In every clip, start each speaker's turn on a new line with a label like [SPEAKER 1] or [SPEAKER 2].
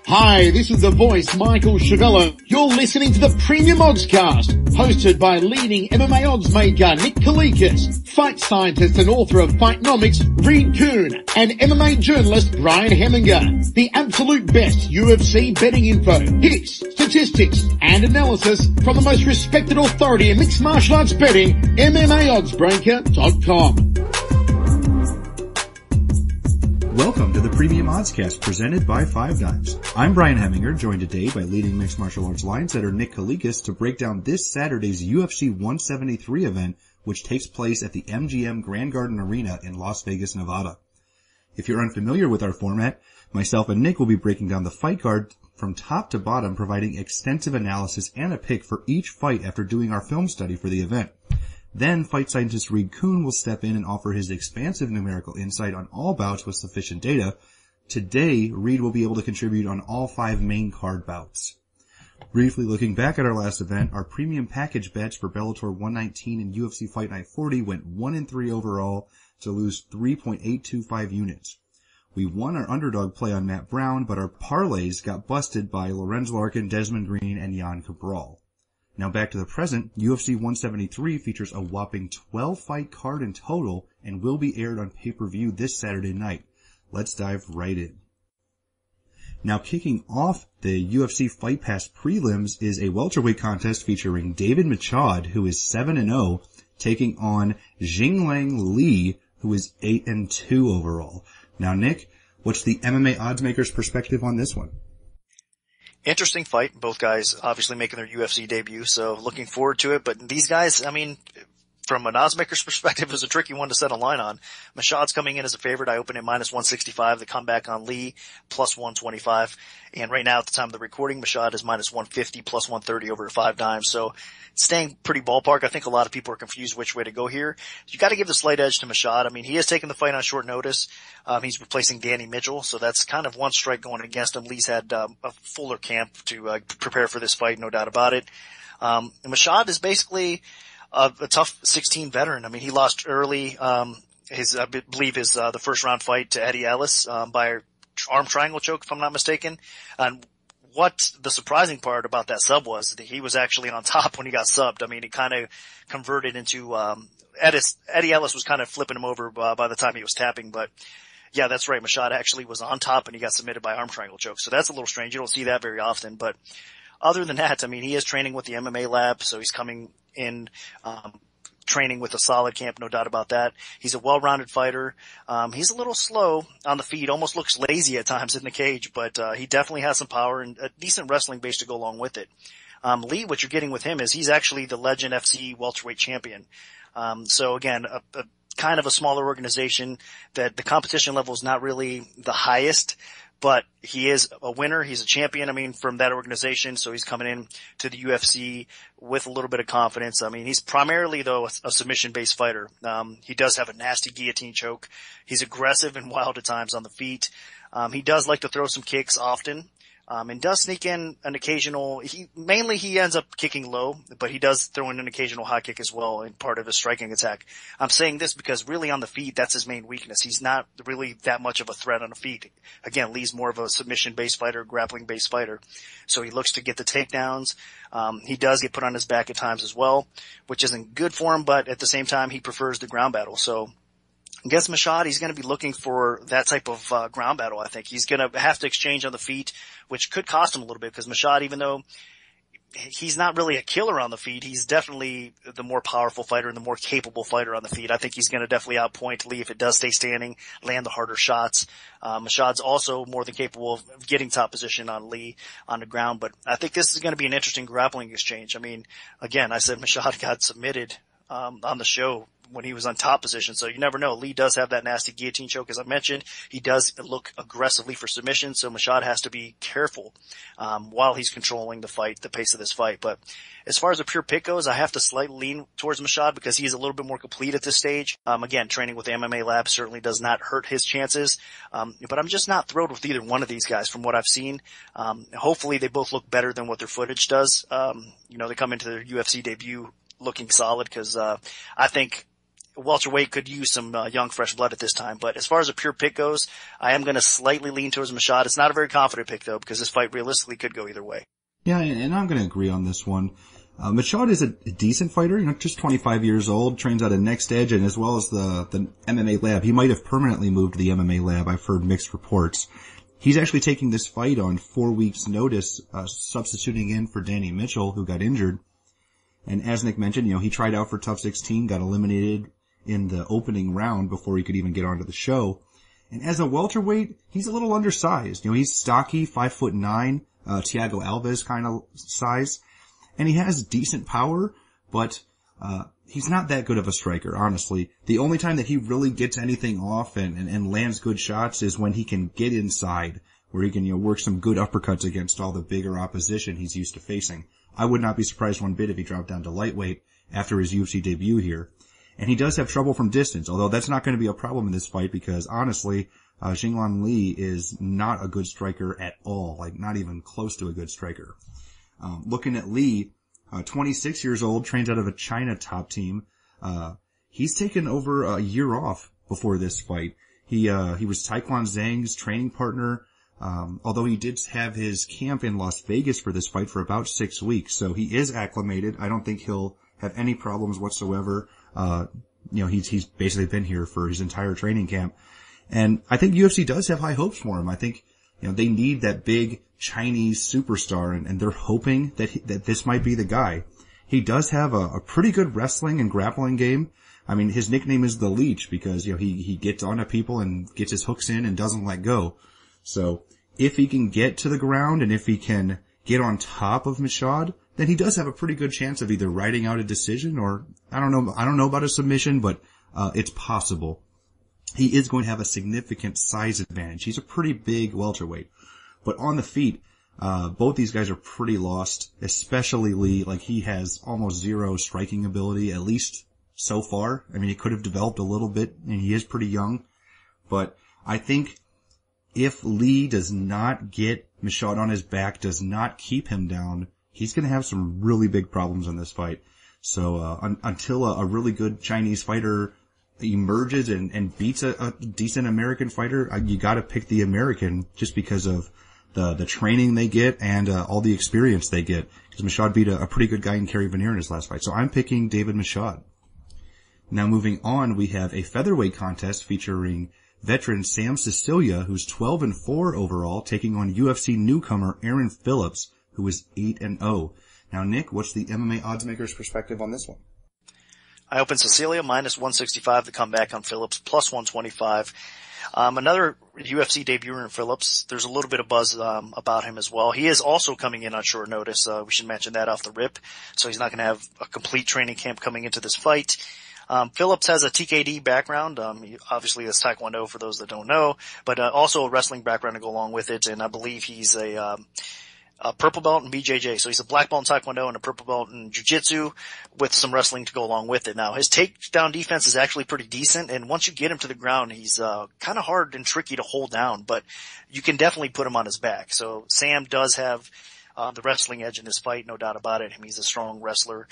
[SPEAKER 1] Hi, this is the voice, Michael Chavello. You're listening to the Premium Oddscast, hosted by leading MMA odds maker Nick Kalikas, fight scientist and author of Fightnomics, Kuhn, and MMA journalist Brian Hemminger. The absolute best UFC betting info, picks, statistics, and analysis from the most respected authority in mixed martial arts betting, MMAoddsbreaker.com.
[SPEAKER 2] Welcome to the Premium Oddscast presented by Five Dimes. I'm Brian Hemminger, joined today by leading mixed martial arts line setter Nick Kalikas to break down this Saturday's UFC 173 event, which takes place at the MGM Grand Garden Arena in Las Vegas, Nevada. If you're unfamiliar with our format, myself and Nick will be breaking down the fight card from top to bottom, providing extensive analysis and a pick for each fight after doing our film study for the event. Then, fight scientist Kuhn will step in and offer his expansive numerical insight on all bouts with sufficient data. Today, Reed will be able to contribute on all 5 main card bouts. Briefly looking back at our last event, our premium package bets for Bellator 119 and UFC Fight Night 40 went 1-3 overall to lose 3.825 units. We won our underdog play on Matt Brown, but our parlays got busted by Lorenz Larkin, Desmond Green, and Jan Cabral. Now back to the present, UFC 173 features a whopping 12-fight card in total and will be aired on pay-per-view this Saturday night. Let's dive right in. Now kicking off the UFC Fight Pass prelims is a welterweight contest featuring David Machad, who is 7-0, taking on Jingliang Li, who is 8-2 overall. Now Nick, what's the MMA oddsmaker's perspective on this one?
[SPEAKER 3] Interesting fight. Both guys obviously making their UFC debut, so looking forward to it. But these guys, I mean, from an oddsmaker's perspective, is a tricky one to set a line on. Machad's coming in as a favorite. I open at minus 165. The comeback on Lee, plus 125. And right now, at the time of the recording, Machad is minus 150, plus 130 over to Five Dimes. So staying pretty ballpark. I think a lot of people are confused which way to go here. You got to give the slight edge to Machad. I mean, he has taken the fight on short notice. He's replacing Danny Mitchell, so that's kind of one strike going against him. Lee's had a fuller camp to prepare for this fight, no doubt about it. Machad is basically a tough 16 veteran. I mean, he lost early. I believe his the first round fight to Eddie Ellis by arm triangle choke, if I'm not mistaken. And what the surprising part about that sub was that he was actually on top when he got subbed. I mean, it kind of converted into Eddie Ellis was kind of flipping him over by the time he was tapping, but yeah, that's right. Machad actually was on top and he got submitted by arm triangle choke. So that's a little strange. You don't see that very often, but other than that, I mean, he is training with the MMA lab, so he's coming in, training with a solid camp, no doubt about that. He's a well-rounded fighter. He's a little slow on the feet, almost looks lazy at times in the cage, but he definitely has some power and a decent wrestling base to go along with it. Lee, what you're getting with him is he's actually the Legend FC welterweight champion. So again, a kind of a smaller organization that the competition level is not really the highest, but he is a winner. He's a champion, I mean, from that organization. So he's coming in to the UFC with a little bit of confidence. I mean, he's primarily, though, a submission-based fighter. He does have a nasty guillotine choke. He's aggressive and wild at times on the feet. He does like to throw some kicks often. And does sneak in an occasional, he ends up kicking low, but he does throw in an occasional high kick as well in part of his striking attack. I'm saying this because really on the feet, that's his main weakness. He's not really that much of a threat on the feet. Again, Lee's more of a submission-based fighter, grappling-based fighter. So he looks to get the takedowns. He does get put on his back at times as well, which isn't good for him, but at the same time, he prefers the ground battle. So against Machad, he's going to be looking for that type of ground battle, I think. He's going to have to exchange on the feet, which could cost him a little bit because Machad, even though he's not really a killer on the feet, he's definitely the more powerful fighter and the more capable fighter on the feet. I think he's going to definitely outpoint Lee if it does stay standing, land the harder shots. Machad's also more than capable of getting top position on Lee on the ground, but I think this is going to be an interesting grappling exchange. I mean, again, I said Machad got submitted on the show when he was on top position. So you never know. Lee does have that nasty guillotine choke, as I mentioned. He does look aggressively for submission, so Machad has to be careful while he's controlling the fight, the pace of this fight. But as far as a pure pick goes, I have to slightly lean towards Machad because he's a little bit more complete at this stage. Again, training with the MMA lab certainly does not hurt his chances. But I'm just not thrilled with either one of these guys from what I've seen. Hopefully they both look better than what their footage does. They come into their UFC debut looking solid because I think welterweight could use some young, fresh blood at this time. But as far as a pure pick goes, I am going to slightly lean towards Machad. It's not a very confident pick, though, because this fight realistically could go either way.
[SPEAKER 2] Yeah, and I'm going to agree on this one. Machad is a decent fighter, just 25 years old, trains out of Next Edge, and as well as the MMA lab. He might have permanently moved to the MMA lab. I've heard mixed reports. He's actually taking this fight on 4 weeks' notice, substituting in for Danny Mitchell, who got injured. And as Nick mentioned, he tried out for Tough 16, got eliminated in the opening round before he could even get onto the show. And as a welterweight, he's a little undersized. He's stocky, 5'9", Thiago Alves kind of size. And he has decent power, but, he's not that good of a striker, honestly. The only time that he really gets anything off and lands good shots is when he can get inside, where he can, work some good uppercuts against all the bigger opposition he's used to facing. I would not be surprised one bit if he dropped down to lightweight after his UFC debut here. And he does have trouble from distance, although that's not going to be a problem in this fight because honestly, Xinglan Li is not a good striker at all, like not even close to a good striker. Looking at Li, 26 years old, trains out of a China top team. He's taken over a year off before this fight. He was Taekwon Zhang's training partner, although he did have his camp in Las Vegas for this fight for about 6 weeks, so he is acclimated. I don't think he'll have any problems whatsoever. He's basically been here for his entire training camp. And I think UFC does have high hopes for him. I think, they need that big Chinese superstar and they're hoping that this might be the guy. He does have a pretty good wrestling and grappling game. I mean, his nickname is the Leech because, he gets onto people and gets his hooks in and doesn't let go. So if he can get to the ground and if he can get on top of Machad, then he does have a pretty good chance of either riding out a decision or, I don't know about a submission, but, it's possible. He is going to have a significant size advantage. He's a pretty big welterweight. But on the feet, both these guys are pretty lost, especially Li. Like, he has almost zero striking ability, at least so far. I mean, he could have developed a little bit, and he is pretty young. But I think if Li does not get Machad on his back, does not keep him down, he's going to have some really big problems in this fight. So until a really good Chinese fighter emerges and beats a decent American fighter, you got to pick the American just because of the training they get and all the experience they get. Because Machad beat a pretty good guy in Kerry Veneer in his last fight. So I'm picking David Machad. Now moving on, we have a featherweight contest featuring veteran Sam Cecilia, who's 12-4 overall, taking on UFC newcomer Aaron Phillips, who is 8-0. Now, Nick, what's the MMA oddsmaker's perspective on this one?
[SPEAKER 3] I opened Cecilia minus 165 to come back on Phillips plus 125. Another UFC debut in Phillips. There's a little bit of buzz about him as well. He is also coming in on short notice. We should mention that off the rip. So he's not going to have a complete training camp coming into this fight. Phillips has a TKD background. He obviously has Taekwondo for those that don't know, but also a wrestling background to go along with it. And I believe he's a purple belt in BJJ. So he's a black belt in Taekwondo and a purple belt in Jiu-Jitsu with some wrestling to go along with it. Now, his takedown defense is actually pretty decent, and once you get him to the ground, he's kind of hard and tricky to hold down, but you can definitely put him on his back. So Sam does have the wrestling edge in this fight, no doubt about it. I mean, he's a strong wrestler.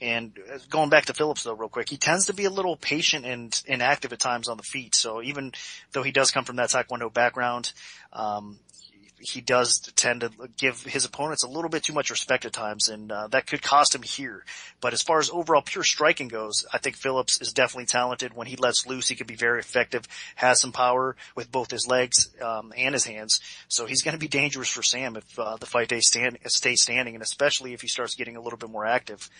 [SPEAKER 3] And going back to Phillips though, real quick, he tends to be a little patient and inactive at times on the feet. So even though he does come from that Taekwondo background, he does tend to give his opponents a little bit too much respect at times, and that could cost him here. But as far as overall pure striking goes, I think Phillips is definitely talented. When he lets loose, he can be very effective, has some power with both his legs and his hands. So he's going to be dangerous for Sam if the fight day stays standing, and especially if he starts getting a little bit more active.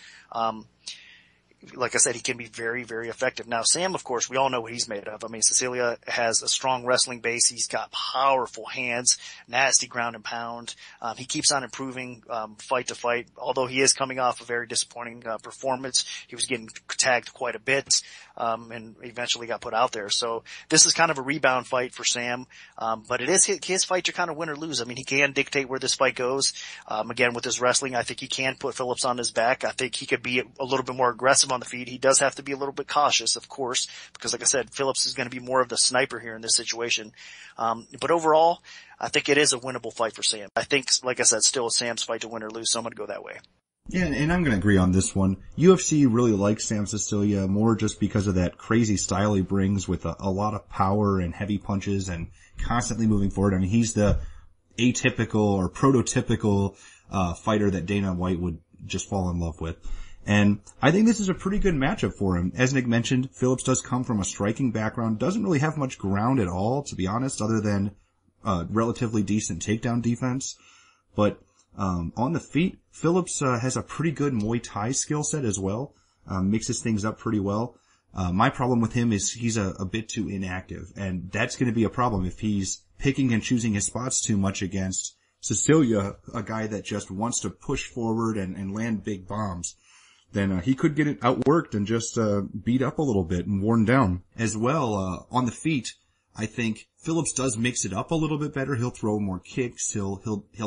[SPEAKER 3] Like I said, he can be very, very effective. Now, Sam, of course, we all know what he's made of. I mean, Cecilia has a strong wrestling base. He's got powerful hands, nasty ground and pound. He keeps on improving, fight to fight. Although he is coming off a very disappointing, performance. He was getting tagged quite a bit, and eventually got put out there. So this is kind of a rebound fight for Sam. But it is his fight to kind of win or lose. I mean, he can dictate where this fight goes. Again, with his wrestling, I think he can put Phillips on his back. I think he could be a little bit more aggressive on the feet. He does have to be a little bit cautious, of course, because like I said, Phillips is going to be more of the sniper here in this situation. But overall, I think it is a winnable fight for Sam. I think, like I said, still Sam's fight to win or lose, so I'm going to go that way.
[SPEAKER 2] Yeah, and I'm going to agree on this one. UFC really likes Sam Cecilia more just because of that crazy style he brings with a lot of power and heavy punches and constantly moving forward. I mean, he's the atypical or prototypical fighter that Dana White would just fall in love with. And I think this is a pretty good matchup for him. As Nick mentioned, Phillips does come from a striking background, doesn't really have much ground at all, to be honest, other than relatively decent takedown defense. But on the feet, Phillips has a pretty good Muay Thai skill set as well, mixes things up pretty well. My problem with him is he's a bit too inactive, and that's going to be a problem if he's picking and choosing his spots too much against Cecilia, a guy that just wants to push forward and land big bombs. Then he could get it outworked and just beat up a little bit and worn down. As well, on the feet, I think Phillips does mix it up a little bit better. He'll throw more kicks. He'll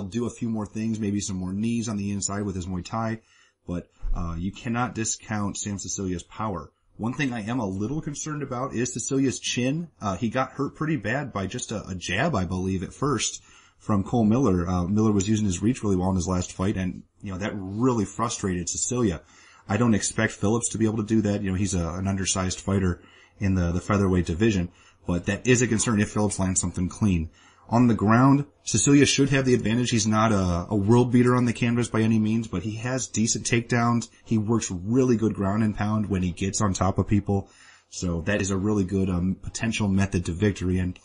[SPEAKER 2] do a few more things, maybe some more knees on the inside with his Muay Thai. But you cannot discount Sam Cecilia's power. One thing I am a little concerned about is Cecilia's chin. He got hurt pretty bad by just a jab, I believe, at first from Cole Miller. Miller was using his reach really well in his last fight, and that really frustrated Cecilia. I don't expect Phillips to be able to do that. He's an undersized fighter in the featherweight division. But that is a concern if Phillips lands something clean. On the ground, Cecilia should have the advantage. He's not a world beater on the canvas by any means, but he has decent takedowns. He works really good ground and pound when he gets on top of people. So that is a really good potential method to victory. And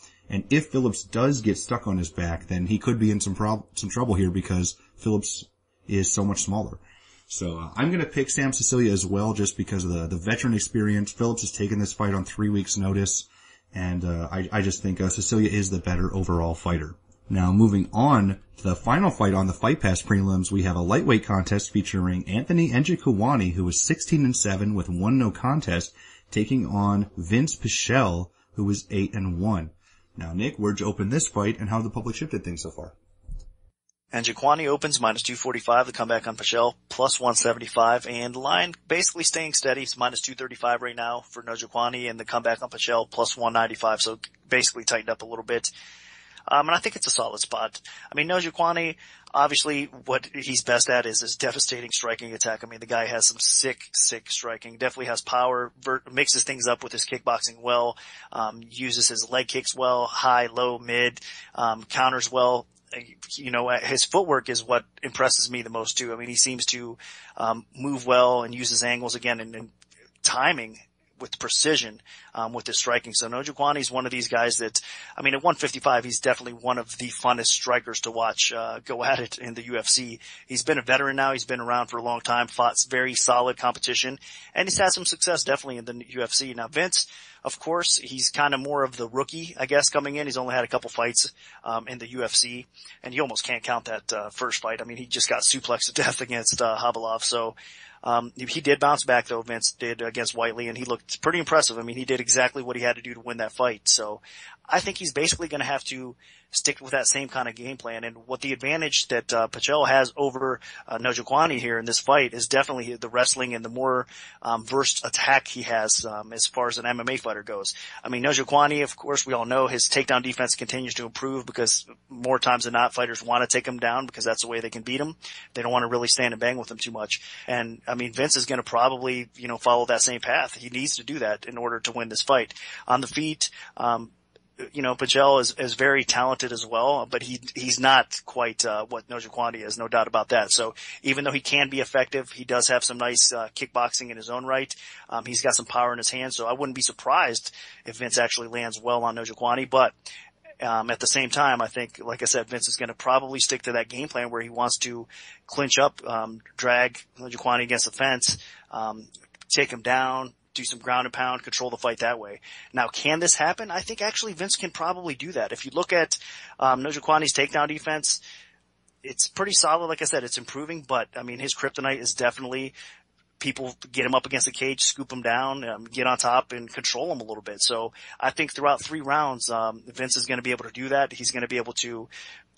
[SPEAKER 2] if Phillips does get stuck on his back, then he could be in some trouble here because Phillips is so much smaller. So I'm going to pick Sam Cecilia as well just because of the veteran experience. Phillips has taken this fight on 3 weeks' notice. And I just think Cecilia is the better overall fighter. Now, moving on to the final fight on the Fight Pass prelims, we have a lightweight contest featuring Anthony Kuani, who was 16-7 with 1 no contest, taking on Vince Pichel, who was 8-1. Now, Nick, where'd you open this fight, and how did the public shifted things so far?
[SPEAKER 3] And Iaquinta opens minus 245, the comeback on Pelle, plus 175, and the line basically staying steady. It's minus 235 right now for Iaquinta, and the comeback on Pelle, plus 195, so basically tightened up a little bit. And I think it's a solid spot. I mean, Iaquinta, obviously what he's best at is his devastating striking attack. I mean, the guy has some sick striking, definitely has power, mixes things up with his kickboxing well, uses his leg kicks well, high, low, mid, counters well. His footwork is what impresses me the most too. I mean, he seems to move well and uses angles again and timing with precision with his striking. So Iaquinta is one of these guys that, I mean, at 155, he's definitely one of the funnest strikers to watch go at it in the UFC. He's been a veteran now. He's been around for a long time, fought very solid competition, and he's had some success definitely in the UFC. Now, Vince, of course, he's kind of more of the rookie, I guess, coming in. He's only had a couple fights in the UFC, and you almost can't count that first fight. I mean, he just got suplexed to death against Habalov. So he did bounce back, though, Vince did, against Whiteley, and he looked pretty impressive. I mean, he did exactly what he had to do to win that fight. So I think he's basically going to have to stick with that same kind of game plan. And what the advantage that Pelle has over Iaquinta here in this fight is definitely the wrestling and the more versed attack he has as far as an MMA fighter goes. I mean, Iaquinta, of course, we all know his takedown defense continues to improve because more times than not, fighters want to take him down because that's the way they can beat him. They don't want to really stand and bang with him too much. And I mean, Vince is going to probably, follow that same path. He needs to do that in order to win this fight. On the feet, Pelle is very talented as well, but he's not quite what Iaquinta is, no doubt about that. So even though he can be effective, he does have some nice kickboxing in his own right. He's got some power in his hands, so I wouldn't be surprised if Vince actually lands well on Iaquinta. But at the same time, I think, like I said, Vince is going to probably stick to that game plan where he wants to clinch up, drag Iaquinta against the fence, take him down, do some ground and pound, control the fight that way. Now, can this happen? I think actually Vince can probably do that. If you look at Iaquinta's takedown defense, it's pretty solid. Like I said, it's improving, but I mean, his kryptonite is definitely people get him up against the cage, scoop him down, get on top and control him a little bit. So I think throughout 3 rounds, Vince is going to be able to do that. He's going to be able to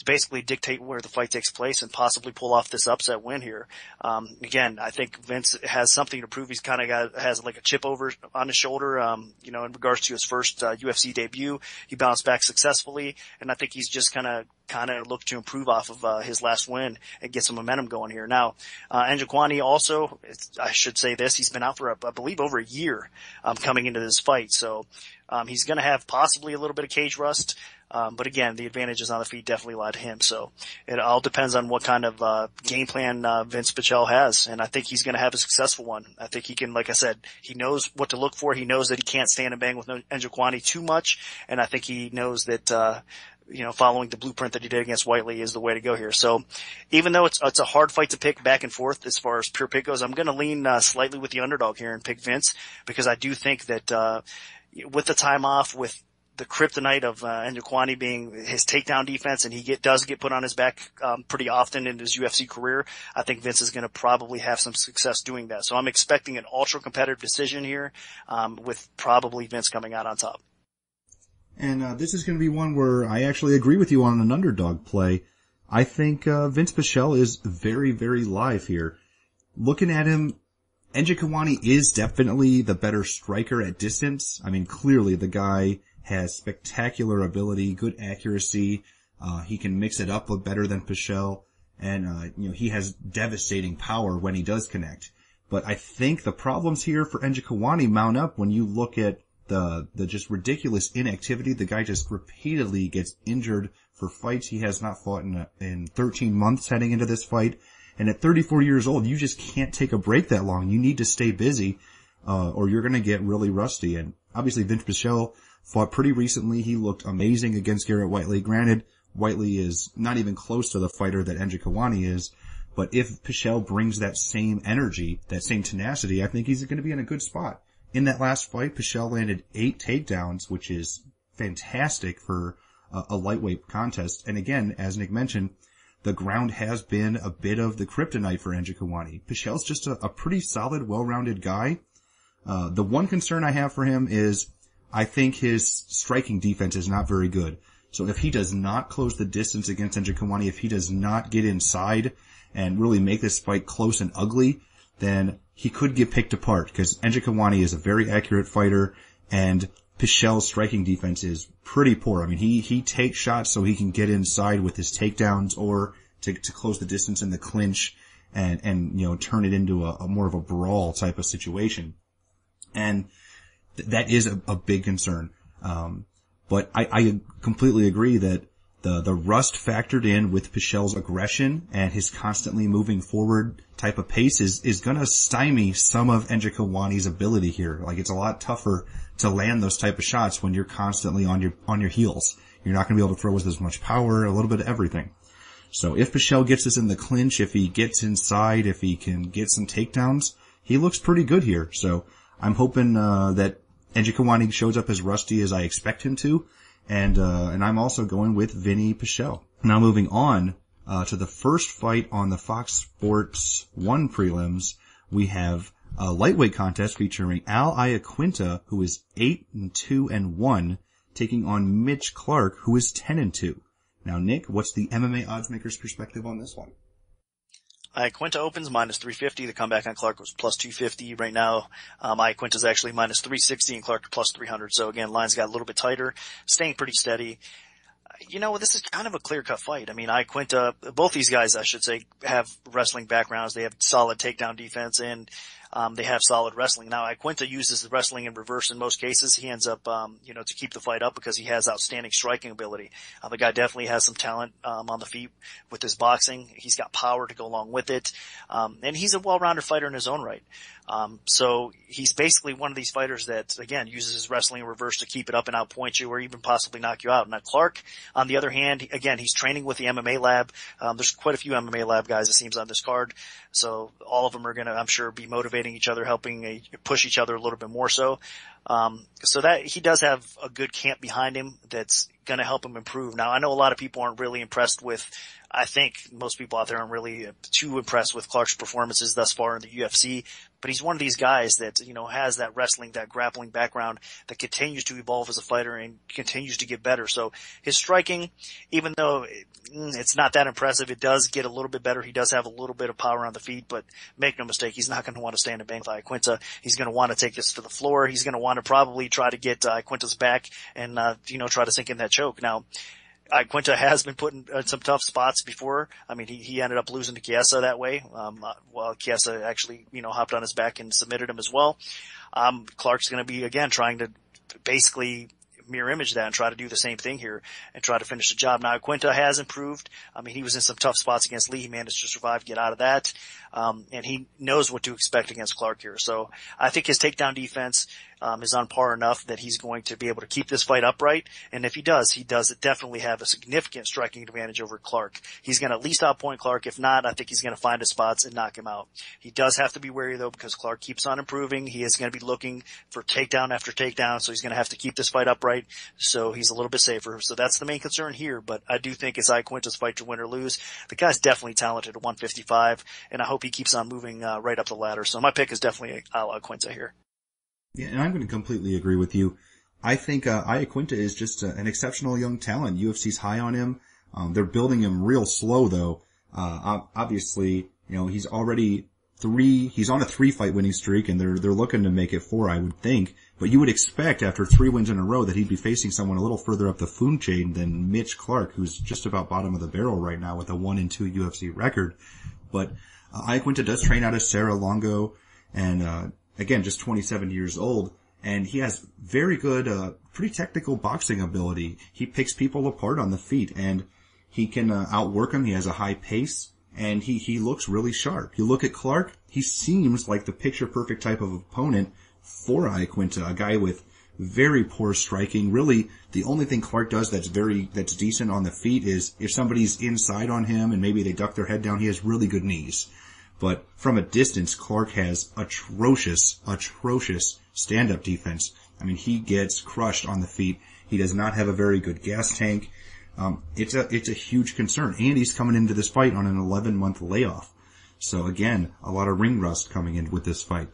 [SPEAKER 3] basically dictate where the fight takes place and possibly pull off this upset win here. Again, I think Vince has something to prove. He's kind of has like a chip over on his shoulder, in regards to his first UFC debut. He bounced back successfully, and I think he's just kind of look to improve off of his last win and get some momentum going here. Now, Kuani also, I should say this, he's been out for I believe over a year coming into this fight, so he's going to have possibly a little bit of cage rust. But again, the advantages on the feet definitely lie to him. So it all depends on what kind of game plan Vince Pichel has, and I think he's going to have a successful one. I think he can, like I said, he knows what to look for. He knows that he can't stand and bang with Kuani too much, and I think he knows that following the blueprint that he did against Whiteley is the way to go here. So even though it's a hard fight to pick back and forth as far as pure pick goes, I'm going to lean slightly with the underdog here and pick Vince, because I do think that with the time off, with the kryptonite of Kuani being his takedown defense, and he does get put on his back pretty often in his UFC career, I think Vince is going to probably have some success doing that. So I'm expecting an ultra competitive decision here, with probably Vince coming out on top.
[SPEAKER 2] And this is going to be one where I actually agree with you on an underdog play. I think Vince Pichel is very, very live here. Looking at him, Kuani is definitely the better striker at distance. I mean, clearly the guy has spectacular ability, good accuracy. He can mix it up better than Pichel, and he has devastating power when he does connect. But I think the problems here for Kuani mount up when you look at the just ridiculous inactivity. The guy just repeatedly gets injured for fights he has not fought in 13 months heading into this fight. And at 34 years old, you just can't take a break that long. You need to stay busy, or you're going to get really rusty. And obviously Vince Pichel fought pretty recently. He looked amazing against Garrett Whiteley. Granted, Whiteley is not even close to the fighter that Kuani is, but if Pichel brings that same energy, that same tenacity, I think he's going to be in a good spot. In that last fight, Pichel landed 8 takedowns, which is fantastic for a lightweight contest. And again, as Nick mentioned, the ground has been a bit of the kryptonite for Kuani. Pichel's just a pretty solid, well-rounded guy. The one concern I have for him is I think his striking defense is not very good. So if he does not close the distance against Kuani, if he does not get inside and really make this fight close and ugly, then he could get picked apart, because Kuani is a very accurate fighter, and Pichel's striking defense is pretty poor. I mean, he takes shots so he can get inside with his takedowns, or to close the distance in the clinch and turn it into a more of a brawl type of situation. And that is a big concern. But I completely agree that the rust factored in with Pichel's aggression and his constantly moving forward type of pace is gonna stymie some of Kuani's ability here. Like, it's a lot tougher to land those type of shots when you're constantly on your heels. You're not gonna be able to throw with as much power, a little bit of everything. So if Pichel gets us in the clinch, if he gets inside, if he can get some takedowns, he looks pretty good here. So I'm hoping that Kuani shows up as rusty as I expect him to. And I'm also going with Vinny Pichel. Now moving on, to the first fight on the Fox Sports 1 prelims, we have a lightweight contest featuring Al Iaquinta, who is 8-2-1, taking on Mitch Clark, who is 10-2. Now, Nick, what's the MMA oddsmaker's perspective on this one?
[SPEAKER 3] Iaquinta opens minus 350. The comeback on Clark was plus 250. Right now, Iaquinta's actually minus 360 and Clark plus 300. So again, lines got a little bit tighter, staying pretty steady. This is kind of a clear-cut fight. I mean, Iaquinta, both these guys, I should say, have wrestling backgrounds. They have solid takedown defense, and they have solid wrestling. Now, Iaquinta uses the wrestling in reverse in most cases. He ends up, to keep the fight up because he has outstanding striking ability. The guy definitely has some talent on the feet with his boxing. He's got power to go along with it. And he's a well-rounded fighter in his own right. So he's basically one of these fighters that, again, uses his wrestling in reverse to keep it up and outpoint you or even possibly knock you out. Now, Clark, on the other hand, again, he's training with the MMA lab. There's quite a few MMA lab guys, it seems, on this card. So all of them are going to, I'm sure, be motivating each other, helping push each other a little bit more so. So that he does have a good camp behind him that's going to help him improve. Now, I know a lot of people aren't really impressed with, I think most people out there aren't really too impressed with Clark's performances thus far in the UFC, but he's one of these guys that, has that wrestling, that grappling background that continues to evolve as a fighter and continues to get better. So his striking, even though it's not that impressive, it does get a little bit better. He does have a little bit of power on the feet, but make no mistake, he's not going to want to stand and bang with Iaquinta. He's going to want to take this to the floor. He's going to want to probably try to get Iaquinta's back and, try to sink in that choke. Now, Iaquinta has been put in some tough spots before. I mean, he ended up losing to Chessa that way. While Chessa actually, hopped on his back and submitted him as well. Clark's going to be, again, trying to basically mirror image that and try to do the same thing here and try to finish the job. Now, Iaquinta has improved. I mean, he was in some tough spots against Lee. He managed to survive, get out of that. And he knows what to expect against Clark here. So I think his takedown defense, is on par enough that he's going to be able to keep this fight upright. And if he does definitely have a significant striking advantage over Clark. He's going to at least outpoint Clark. If not, I think he's going to find his spots and knock him out. He does have to be wary though, because Clark keeps on improving. He is going to be looking for takedown after takedown. So he's going to have to keep this fight upright. So he's a little bit safer. So that's the main concern here. But I do think it's Iaquinta's fight to win or lose. The guy's definitely talented at 155, and I hope he keeps on moving right up the ladder. So my pick is definitely Iaquinta here.
[SPEAKER 2] Yeah, and I'm going to completely agree with you. I think Iaquinta is just an exceptional young talent. UFC's high on him. They're building him real slow, though. Obviously, he's already he's on a 3-fight winning streak, and they're looking to make it 4, I would think. But you would expect after 3 wins in a row that he'd be facing someone a little further up the food chain than Mitch Clark, who's just about bottom of the barrel right now with a 1-2 UFC record. But Iaquinta does train out of Serra Longo, and again, just 27 years old, and he has very good, pretty technical boxing ability. He picks people apart on the feet, and he can outwork them. He has a high pace, and he looks really sharp. You look at Clark, he seems like the picture-perfect type of opponent for Iaquinta, a guy with very poor striking. Really, the only thing Clark does that's decent on the feet is if somebody's inside on him and maybe they duck their head down, he has really good knees. But from a distance, Clark has atrocious stand-up defense. I mean, he gets crushed on the feet. He does not have a very good gas tank. It's a huge concern. And he's coming into this fight on an 11-month layoff. So again, a lot of ring rust coming in with this fight.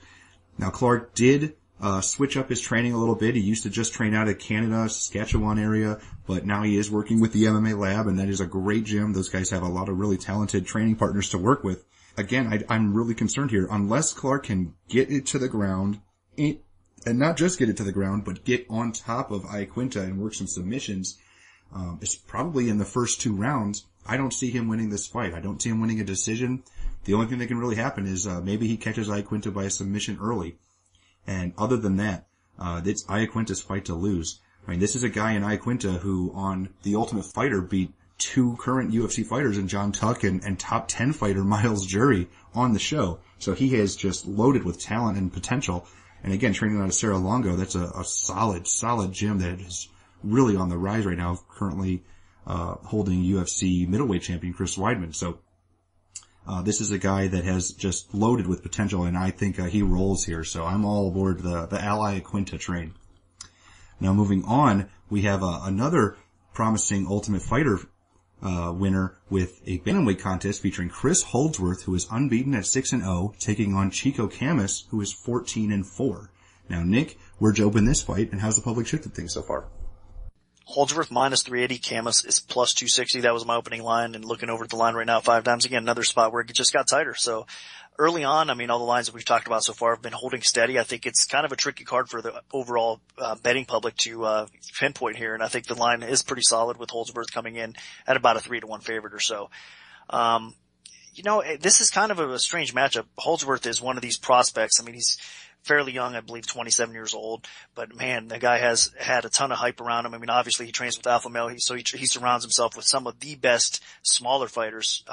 [SPEAKER 2] Now, Clark did switch up his training a little bit. He used to just train out of Canada, Saskatchewan area, but now he is working with the MMA Lab, and that is a great gym. Those guys have a lot of really talented training partners to work with. Again, I'm really concerned here. Unless Clark can get it to the ground, and not just get it to the ground, but get on top of Iaquinta and work some submissions, it's probably in the first 2 rounds. I don't see him winning this fight. I don't see him winning a decision. The only thing that can really happen is maybe he catches Iaquinta by a submission early. And other than that, it's Iaquinta's fight to lose. I mean, this is a guy in Iaquinta who, on The Ultimate Fighter, beat 2 current UFC fighters in John Tuck and top 10 fighter Miles Jury on the show. So he has just loaded with talent and potential. And again, training out of Serra Longo, that's a solid gym that is really on the rise right now, currently holding UFC middleweight champion Chris Weidman. So this is a guy that has just loaded with potential, and I think he rolls here. So I'm all aboard the Al Iaquinta train. Now moving on, we have another promising Ultimate Fighter winner with a bantamweight contest featuring Chris Holdsworth, who is unbeaten at 6-0, taking on Chico Camas, who is 14-4. Now, Nick, where'd you open this fight, and how's the public shifted things so far?
[SPEAKER 3] Holdsworth minus 380, Camas is plus 260. That was my opening line, and looking over at the line right now 5 times. Again, another spot where it just got tighter. So early on, I mean, all the lines that we've talked about so far have been holding steady. I think it's kind of a tricky card for the overall betting public to pinpoint here, and I think the line is pretty solid with Holdsworth coming in at about a 3-1 favorite or so. This is kind of a strange matchup. Holdsworth is one of these prospects. I mean, he's fairly young, I believe 27 years old, but man, the guy has had a ton of hype around him. I mean, obviously he trains with Alpha Male, so he surrounds himself with some of the best smaller fighters,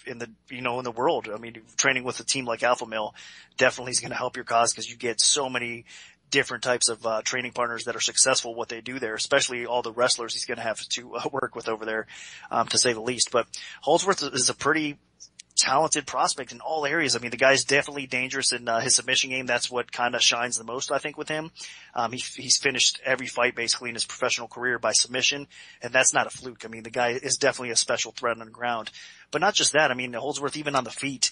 [SPEAKER 3] in the world. I mean, training with a team like Alpha Male definitely is going to help your cause, because you get so many different types of training partners that are successful at what they do there, especially all the wrestlers he's going to have to work with over there, to say the least. But Holdsworth is a pretty talented prospect in all areas. I mean, the guy's definitely dangerous in his submission game. That's what kind of shines the most, I think, with him. He's finished every fight basically in his professional career by submission, and that's not a fluke. I mean, the guy is definitely a special threat on the ground. But not just that. I mean, Holdsworth, even on the feet,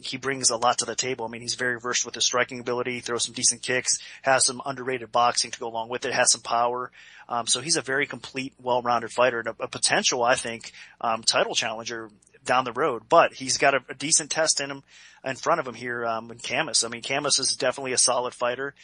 [SPEAKER 3] he brings a lot to the table. I mean, he's very versed with his striking ability, throws some decent kicks, has some underrated boxing to go along with it, has some power. So he's a very complete, well-rounded fighter and a potential, I think, title challenger down the road. But he's got a decent test in front of him here, in Camas. I mean, Camas is definitely a solid fighter.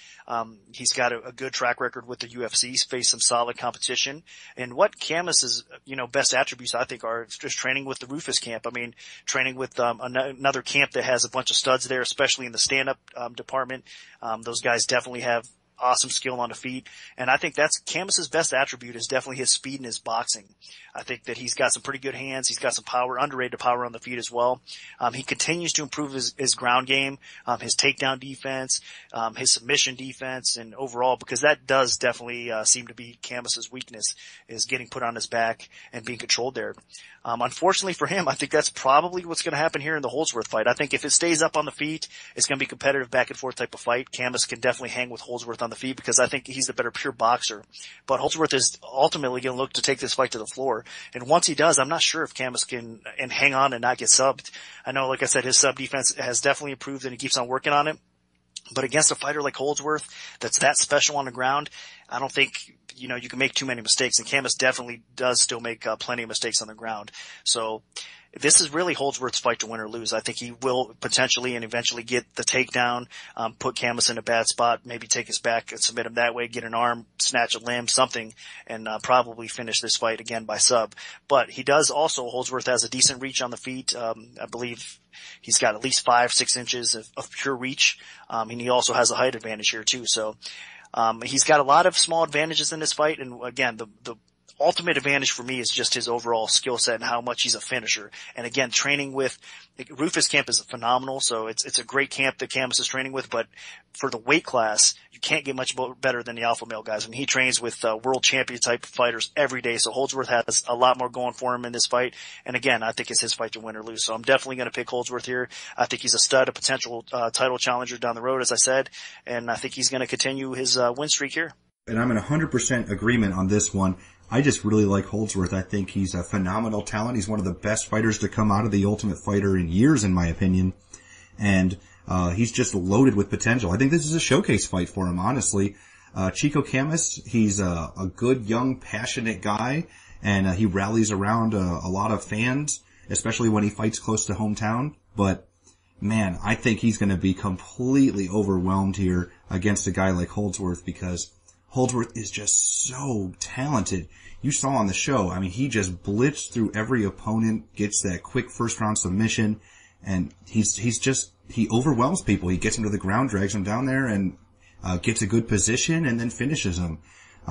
[SPEAKER 3] He's got a good track record with the UFC. He's faced some solid competition. And what Camas's, best attributes, I think, are just training with the Rufus camp. I mean, training with, another camp that has a bunch of studs there, especially in the stand-up, department. Those guys definitely have awesome skill on the feet. And I think that's Camas's best attribute is definitely his speed and his boxing. I think that he's got some pretty good hands. He's got some power, underrated power on the feet as well. He continues to improve his ground game, his takedown defense, his submission defense, and overall, because that does definitely, seem to be Camas's weakness, is getting put on his back and being controlled there. Unfortunately for him, I think that's probably what's going to happen here in the Holdsworth fight. I think if it stays up on the feet, it's going to be a competitive back and forth type of fight. Camas can definitely hang with Holdsworth on the feet because I think he's the better pure boxer. But Holdsworth is ultimately going to look to take this fight to the floor. And once he does, I'm not sure if Camas can and hang on and not get subbed. I know, like I said, his sub defense has definitely improved and he keeps on working on it. But against a fighter like Holdsworth that's that special on the ground, I don't think, you can make too many mistakes. And Camas definitely does still make plenty of mistakes on the ground. So this is really Holdsworth's fight to win or lose. I think he will potentially and eventually get the takedown, put Camas in a bad spot, maybe take his back and submit him that way, get an arm, snatch a limb, something, and probably finish this fight again by sub. But he does also, Holdsworth has a decent reach on the feet. I believe he's got at least 5-6 inches of pure reach. And he also has a height advantage here too. So, he's got a lot of small advantages in this fight. And again, the ultimate advantage for me is just his overall skill set and how much he's a finisher. And again, training with Rufus camp is phenomenal. So it's a great camp that Camas is training with, but for the weight class, you can't get much better than the alpha male guys. I mean, he trains with world champion type fighters every day. So Holdsworth has a lot more going for him in this fight. And again, I think it's his fight to win or lose. So I'm definitely going to pick Holdsworth here. I think he's a stud, a potential title challenger down the road, as I said. And I think he's going to continue his win streak here.
[SPEAKER 2] And I'm in 100% agreement on this one. I just really like Holdsworth. I think he's a phenomenal talent. He's one of the best fighters to come out of the Ultimate Fighter in years, in my opinion. And he's just loaded with potential. I think this is a showcase fight for him, honestly. Chico Camas, he's a good, young, passionate guy, and he rallies around a lot of fans, especially when he fights close to hometown. But, man, I think he's going to be completely overwhelmed here against a guy like Holdsworth because Holdsworth is just so talented. You saw on the show, I mean, he just blitzed through every opponent, gets that quick first round submission, and he overwhelms people. He gets them to the ground, drags them down there, and gets a good position, and then finishes them.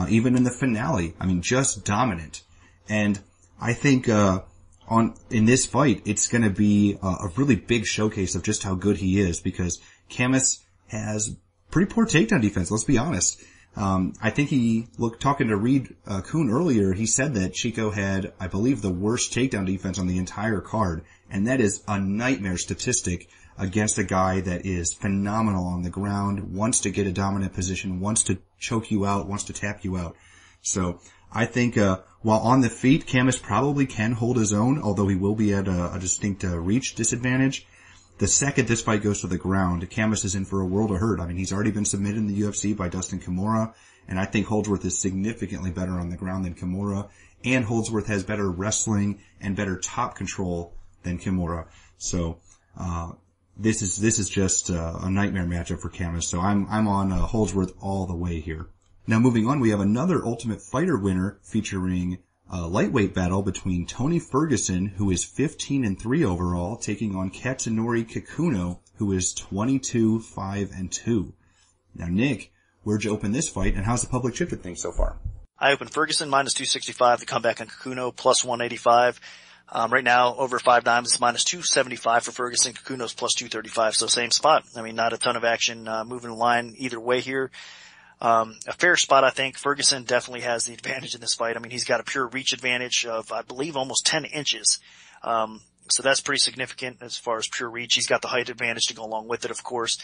[SPEAKER 2] Even in the finale, I mean, just dominant. And I think in this fight, it's going to be a really big showcase of just how good he is, because Camas has pretty poor takedown defense. Let's be honest. I think talking to Reed Kuhn earlier, he said that Chico had, I believe, the worst takedown defense on the entire card. And that is a nightmare statistic against a guy that is phenomenal on the ground, wants to get a dominant position, wants to choke you out, wants to tap you out. So I think, while on the feet, Camas probably can hold his own, although he will be at a distinct reach disadvantage. The second this fight goes to the ground, Camas is in for a world of hurt. I mean, he's already been submitted in the UFC by Dustin Kimura, and I think Holdsworth is significantly better on the ground than Kimura, and Holdsworth has better wrestling and better top control than Kimura. So, this is just a nightmare matchup for Camas. So I'm on Holdsworth all the way here. Now moving on, we have another Ultimate Fighter winner featuring a lightweight battle between Tony Ferguson, who is 15-3 overall, taking on Katsunori Kakuno, who is 22-5-2. Now, Nick, where'd you open this fight, and how's the public shifted things so far?
[SPEAKER 3] I opened Ferguson minus 265, the comeback on Kakuno plus 185. Right now, over 5 dimes, it's minus 275 for Ferguson. Kakuno's plus 235, so same spot. I mean, not a ton of action moving the line either way here. A fair spot, I think. Ferguson definitely has the advantage in this fight. I mean, he's got a pure reach advantage of, I believe, almost 10 inches. So that's pretty significant as far as pure reach. He's got the height advantage to go along with it, of course.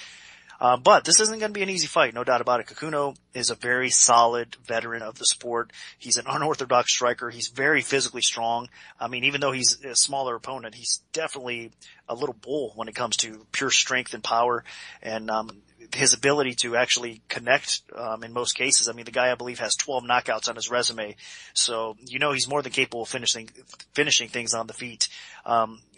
[SPEAKER 3] But this isn't going to be an easy fight, no doubt about it. Kakuno is a very solid veteran of the sport. He's an unorthodox striker. He's very physically strong. I mean, even though he's a smaller opponent, he's definitely a little bull when it comes to pure strength and power. And, his ability to actually connect, in most cases. I mean, the guy, I believe, has 12 knockouts on his resume. So, he's more than capable of finishing things on the feet.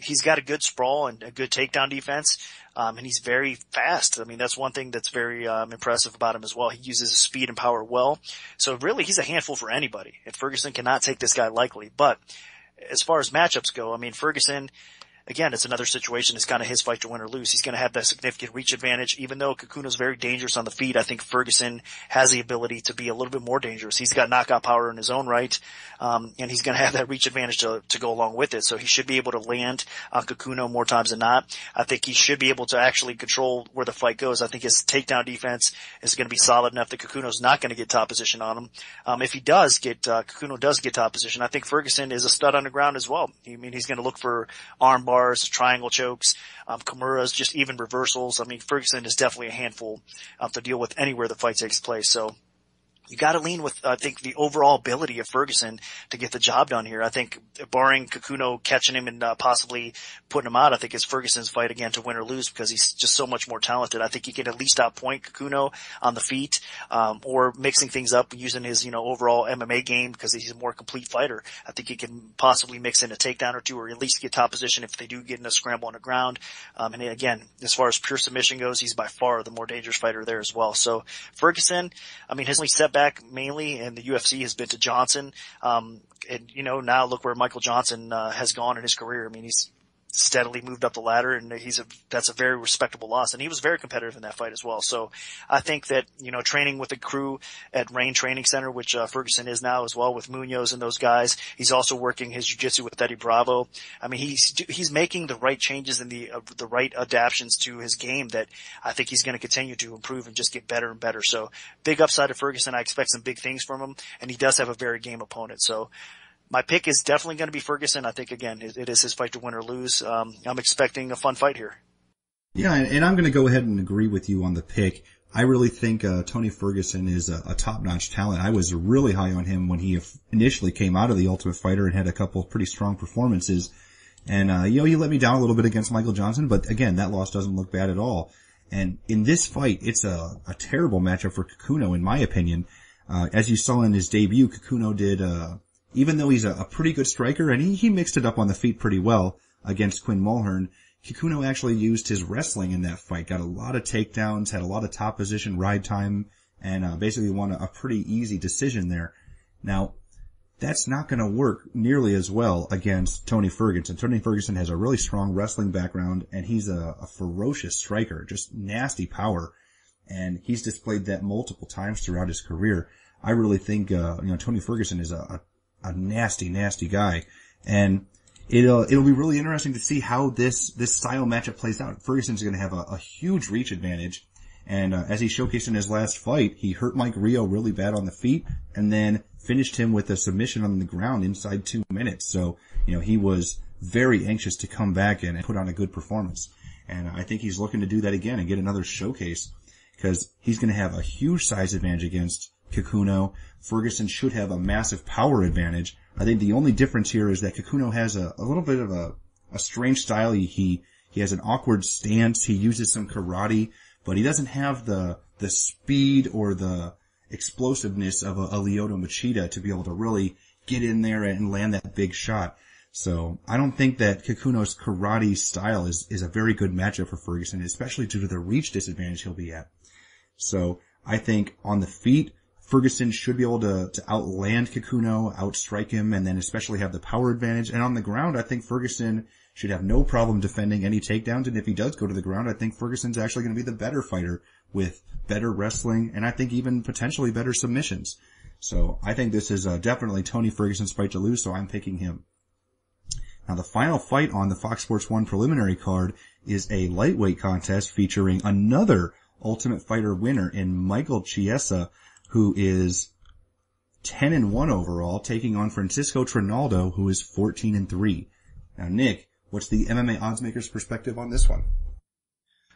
[SPEAKER 3] He's got a good sprawl and a good takedown defense. And he's very fast. I mean, that's one thing that's very, impressive about him as well. He uses his speed and power well. So really, he's a handful for anybody. And Ferguson cannot take this guy lightly. But as far as matchups go, I mean, Ferguson, again, it's another situation. It's kind of his fight to win or lose. He's going to have that significant reach advantage. Even though Kakuno's very dangerous on the feet, I think Ferguson has the ability to be a little bit more dangerous. He's got knockout power in his own right, and he's going to have that reach advantage to go along with it. So he should be able to land on Kakuno more times than not. I think he should be able to actually control where the fight goes. I think his takedown defense is going to be solid enough that Kakuno's not going to get top position on him. If Kakuno does get top position, I think Ferguson is a stud on the ground as well. I mean, he's going to look for arm bars, triangle chokes, Kimura's, just even reversals. I mean, Ferguson is definitely a handful to deal with anywhere the fight takes place. So you got to lean with, I think, the overall ability of Ferguson to get the job done here. I think, barring Kakuno catching him and possibly putting him out, I think it's Ferguson's fight again to win or lose because he's just so much more talented. I think he can at least outpoint Kakuno on the feet, or mixing things up using his, overall MMA game because he's a more complete fighter. I think he can possibly mix in a takedown or two, or at least get top position if they do get in a scramble on the ground. And again, as far as pure submission goes, he's by far the more dangerous fighter there as well. So Ferguson, I mean, his only setback mainly in the UFC has been to Johnson. And now look where Michael Johnson, has gone in his career. I mean, he's steadily moved up the ladder and that's a very respectable loss. And he was very competitive in that fight as well. So I think that, training with the crew at Rain Training Center, which, Ferguson is now as well with Munoz and those guys. He's also working his jiu-jitsu with Eddie Bravo. I mean, he's making the right changes and the right adaptations to his game that I think he's going to continue to improve and just get better and better. So big upside of Ferguson. I expect some big things from him, and he does have a very game opponent. So my pick is definitely going to be Ferguson. I think, again, it is his fight to win or lose. I'm expecting a fun fight here.
[SPEAKER 2] Yeah, and I'm going to go ahead and agree with you on the pick. I really think Tony Ferguson is a top-notch talent. I was really high on him when he initially came out of the Ultimate Fighter and had a couple of pretty strong performances. And, he let me down a little bit against Michael Johnson, but again, that loss doesn't look bad at all. And in this fight, it's a terrible matchup for Kakuno, in my opinion. As you saw in his debut, Kakuno did, even though he's a pretty good striker, and he mixed it up on the feet pretty well against Quinn Mulhern, Kakuno actually used his wrestling in that fight, got a lot of takedowns, had a lot of top position ride time, and basically won a pretty easy decision there. Now, that's not going to work nearly as well against Tony Ferguson. Tony Ferguson has a really strong wrestling background, and he's a ferocious striker, just nasty power, and he's displayed that multiple times throughout his career. I really think, Tony Ferguson is a nasty, nasty guy, and it'll be really interesting to see how this style matchup plays out. Ferguson's going to have a huge reach advantage, and as he showcased in his last fight, he hurt Mike Rio really bad on the feet, and then finished him with a submission on the ground inside 2 minutes. So, he was very anxious to come back and put on a good performance, and I think he's looking to do that again and get another showcase, because he's going to have a huge size advantage against Kakuno. Ferguson should have a massive power advantage. I think the only difference here is that Kakuno has a little bit of a strange style. He has an awkward stance. He uses some karate, but he doesn't have the speed or the explosiveness of a Lyoto Machida to be able to really get in there and land that big shot. So I don't think that Kakuno's karate style is a very good matchup for Ferguson, especially due to the reach disadvantage he'll be at. So I think on the feet, Ferguson should be able to outland Kakuno, outstrike him, and then especially have the power advantage. And on the ground, I think Ferguson should have no problem defending any takedowns. And if he does go to the ground, I think Ferguson's actually going to be the better fighter with better wrestling and I think even potentially better submissions. So I think this is definitely Tony Ferguson's fight to lose, so I'm picking him. Now the final fight on the Fox Sports 1 preliminary card is a lightweight contest featuring another Ultimate Fighter winner in Michael Chiesa, who is 10-1 overall, taking on Francisco Trinaldo, who is 14-3. Now, Nick, What's the MMA oddsmaker's perspective on this one?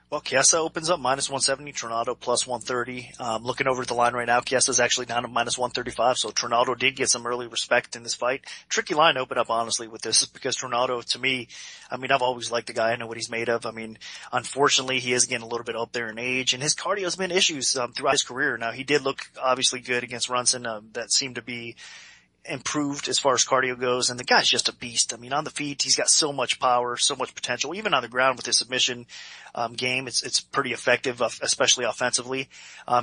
[SPEAKER 3] Well, Chessa opens up -170, Ronaldo +130. Looking over at the line right now, Chiessa's actually down to -135, so Ronaldo did get some early respect in this fight. Tricky line to open up, honestly, with this, because Ronaldo, to me, I mean, I've always liked the guy. I know what he's made of. I mean, unfortunately, he is getting a little bit up there in age, and his cardio's been issues throughout his career. Now, he did look obviously good against Runson. That seemed to be improved as far as cardio goes, and the guy's just a beast. I mean, on the feet, he's got so much power, so much potential. Even on the ground with his submission game, it's pretty effective, especially offensively.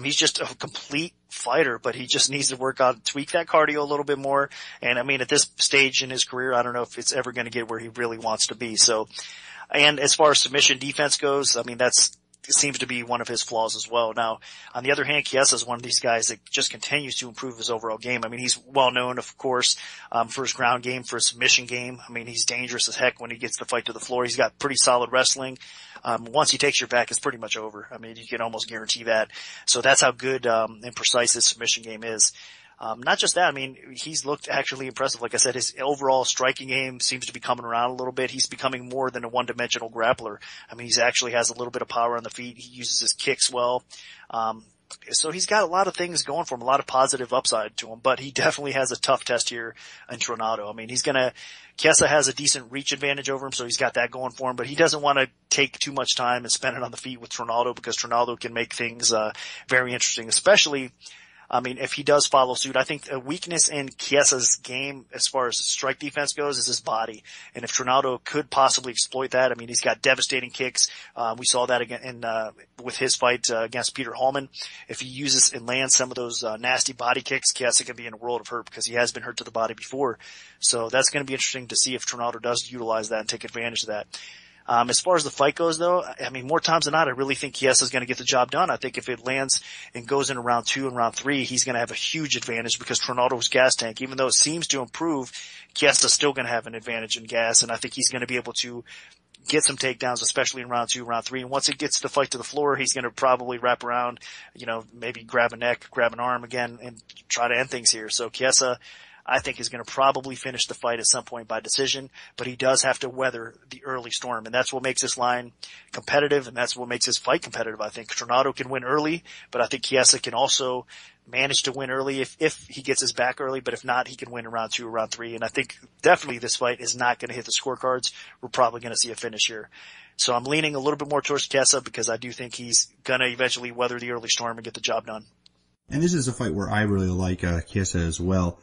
[SPEAKER 3] He's just a complete fighter, but he just needs to work on, tweak that cardio a little bit more. And I mean, at this stage in his career, I don't know if it's ever going to get where he really wants to be. So, and as far as submission defense goes, I mean, it seems to be one of his flaws as well. Now, on the other hand, Chiesa is one of these guys that just continues to improve his overall game. I mean, he's well known, of course, for his ground game, for his submission game. I mean, he's dangerous as heck when he gets the fight to the floor. He's got pretty solid wrestling. Once he takes your back, it's pretty much over. I mean, you can almost guarantee that. So that's how good, and precise his submission game is. Not just that, I mean, he's looked actually impressive. Like I said, his overall striking game seems to be coming around a little bit. He's becoming more than a one-dimensional grappler. I mean, he actually has a little bit of power on the feet. He uses his kicks well. So he's got a lot of things going for him, a lot of positive upside to him, but he definitely has a tough test here in Ronaldo. I mean, Chessa has a decent reach advantage over him, so he's got that going for him, but he doesn't want to take too much time and spend it on the feet with Ronaldo, because Ronaldo can make things, very interesting, especially, I mean, if he does follow suit. I think a weakness in Chiesa's game as far as strike defense goes is his body. And if Ronaldo could possibly exploit that, I mean, he's got devastating kicks. We saw that again with his fight against Peter Hallman. If he uses and lands some of those nasty body kicks, Chiesa can be in a world of hurt, because he has been hurt to the body before. So that's going to be interesting to see if Ronaldo does utilize that and take advantage of that. As far as the fight goes, though, I mean, more times than not, I really think Chiesa is going to get the job done. I think if it lands and goes into round 2 and round 3, he's going to have a huge advantage, because Ronaldo's gas tank, even though it seems to improve, Chiesa's still going to have an advantage in gas, and I think he's going to be able to get some takedowns, especially in round 2, round 3. And once it gets the fight to the floor, he's going to probably wrap around, maybe grab a neck, grab an arm again, and try to end things here. So Chiesa, I think, is going to probably finish the fight at some point by decision, but he does have to weather the early storm, and that's what makes this line competitive, and that's what makes his fight competitive. I think Ronaldo can win early, but I think Chiesa can also manage to win early if he gets his back early, but if not, he can win in round 2 or round 3, and I think definitely this fight is not going to hit the scorecards. We're probably going to see a finish here. So I'm leaning a little bit more towards Chiesa, because I do think he's going to eventually weather the early storm and get the job done.
[SPEAKER 2] And this is a fight where I really like Chiesa as well.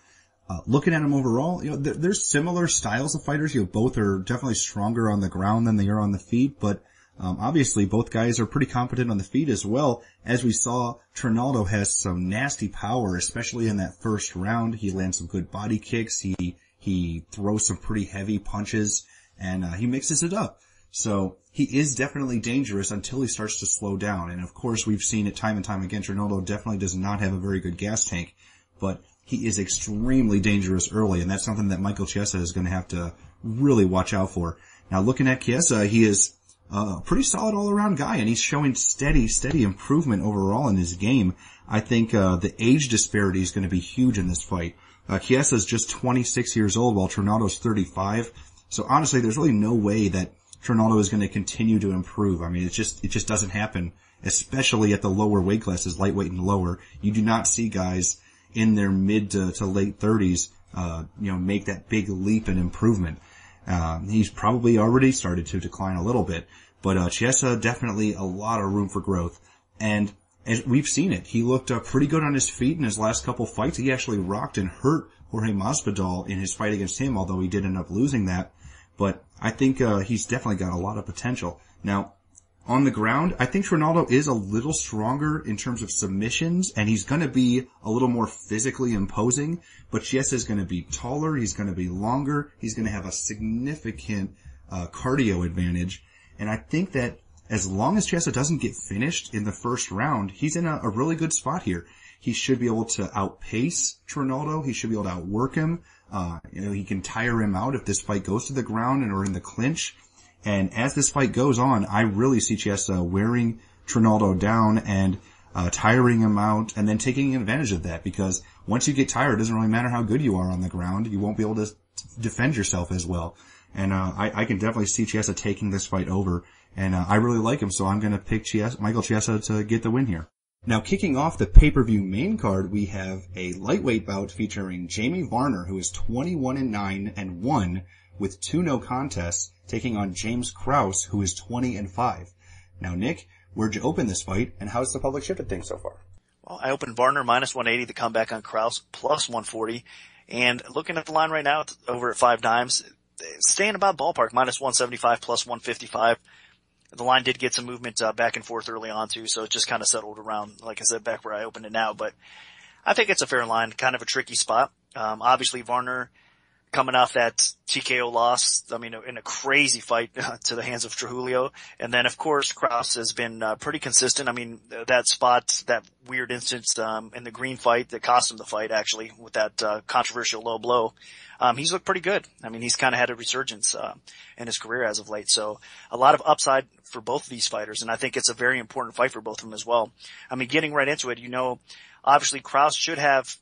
[SPEAKER 2] Looking at him overall, there's similar styles of fighters. Both are definitely stronger on the ground than they are on the feet, but obviously both guys are pretty competent on the feet as well. As we saw, Ronaldo has some nasty power, especially in that first round. He lands some good body kicks. He throws some pretty heavy punches, and he mixes it up. So he is definitely dangerous until he starts to slow down. And of course, we've seen it time and time again. Ronaldo definitely does not have a very good gas tank, but he is extremely dangerous early, and that's something that Michael Chessa is going to have to really watch out for. Now, looking at Chiesa, he is a pretty solid all-around guy, and he's showing steady improvement overall in his game. I think the age disparity is going to be huge in this fight. Chiesa is just 26 years old, while Ronaldo's 35. So honestly, there's really no way that Ronaldo is going to continue to improve. I mean, it just doesn't happen, especially at the lower weight classes, lightweight and lower. You do not see guys in their mid to late 30s, make that big leap in improvement. He's probably already started to decline a little bit, but Chessa, definitely a lot of room for growth. And as we've seen it, he looked pretty good on his feet in his last couple fights. He actually rocked and hurt Jorge Masvidal in his fight against him, although he did end up losing that. But I think he's definitely got a lot of potential. Now, on the ground, I think Ronaldo is a little stronger in terms of submissions, and he's going to be a little more physically imposing, but Chessa is going to be taller, he's going to be longer, he's going to have a significant cardio advantage, and I think that as long as Chessa doesn't get finished in the first round, he's in a really good spot here. He should be able to outpace Ronaldo, he should be able to outwork him, he can tire him out if this fight goes to the ground and or in the clinch. And as this fight goes on, I really see Chessa wearing Ronaldo down and tiring him out, and then taking advantage of that, because once you get tired, it doesn't really matter how good you are on the ground. You won't be able to defend yourself as well. And I can definitely see Chessa taking this fight over. And I really like him, so I'm going to pick Michael Chessa to get the win here. Now, kicking off the pay-per-view main card, we have a lightweight bout featuring Jamie Varner, who is 21-9-1 with 2 no contests, taking on James Krauss, who is 20-5. Now, Nick, where'd you open this fight, and how's the public shifted things so far?
[SPEAKER 3] Well, I opened Varner minus 180, the comeback on Krauss plus 140, and looking at the line right now, it's over at 5 dimes, staying about ballpark, minus 175 plus 155. The line did get some movement back and forth early on too, so it just kind of settled around, like I said, back where I opened it now. But I think it's a fair line, kind of a tricky spot. Obviously Varner coming off that TKO loss, I mean, in a crazy fight to the hands of Trujillo. And then of course Krauss has been pretty consistent. I mean, that spot, that weird instance in the green fight that cost him the fight actually with that controversial low blow. He's looked pretty good. I mean, he's kind of had a resurgence in his career as of late. So a lot of upside for both of these fighters, and I think it's a very important fight for both of them as well. I mean, getting right into it, obviously Krauss should have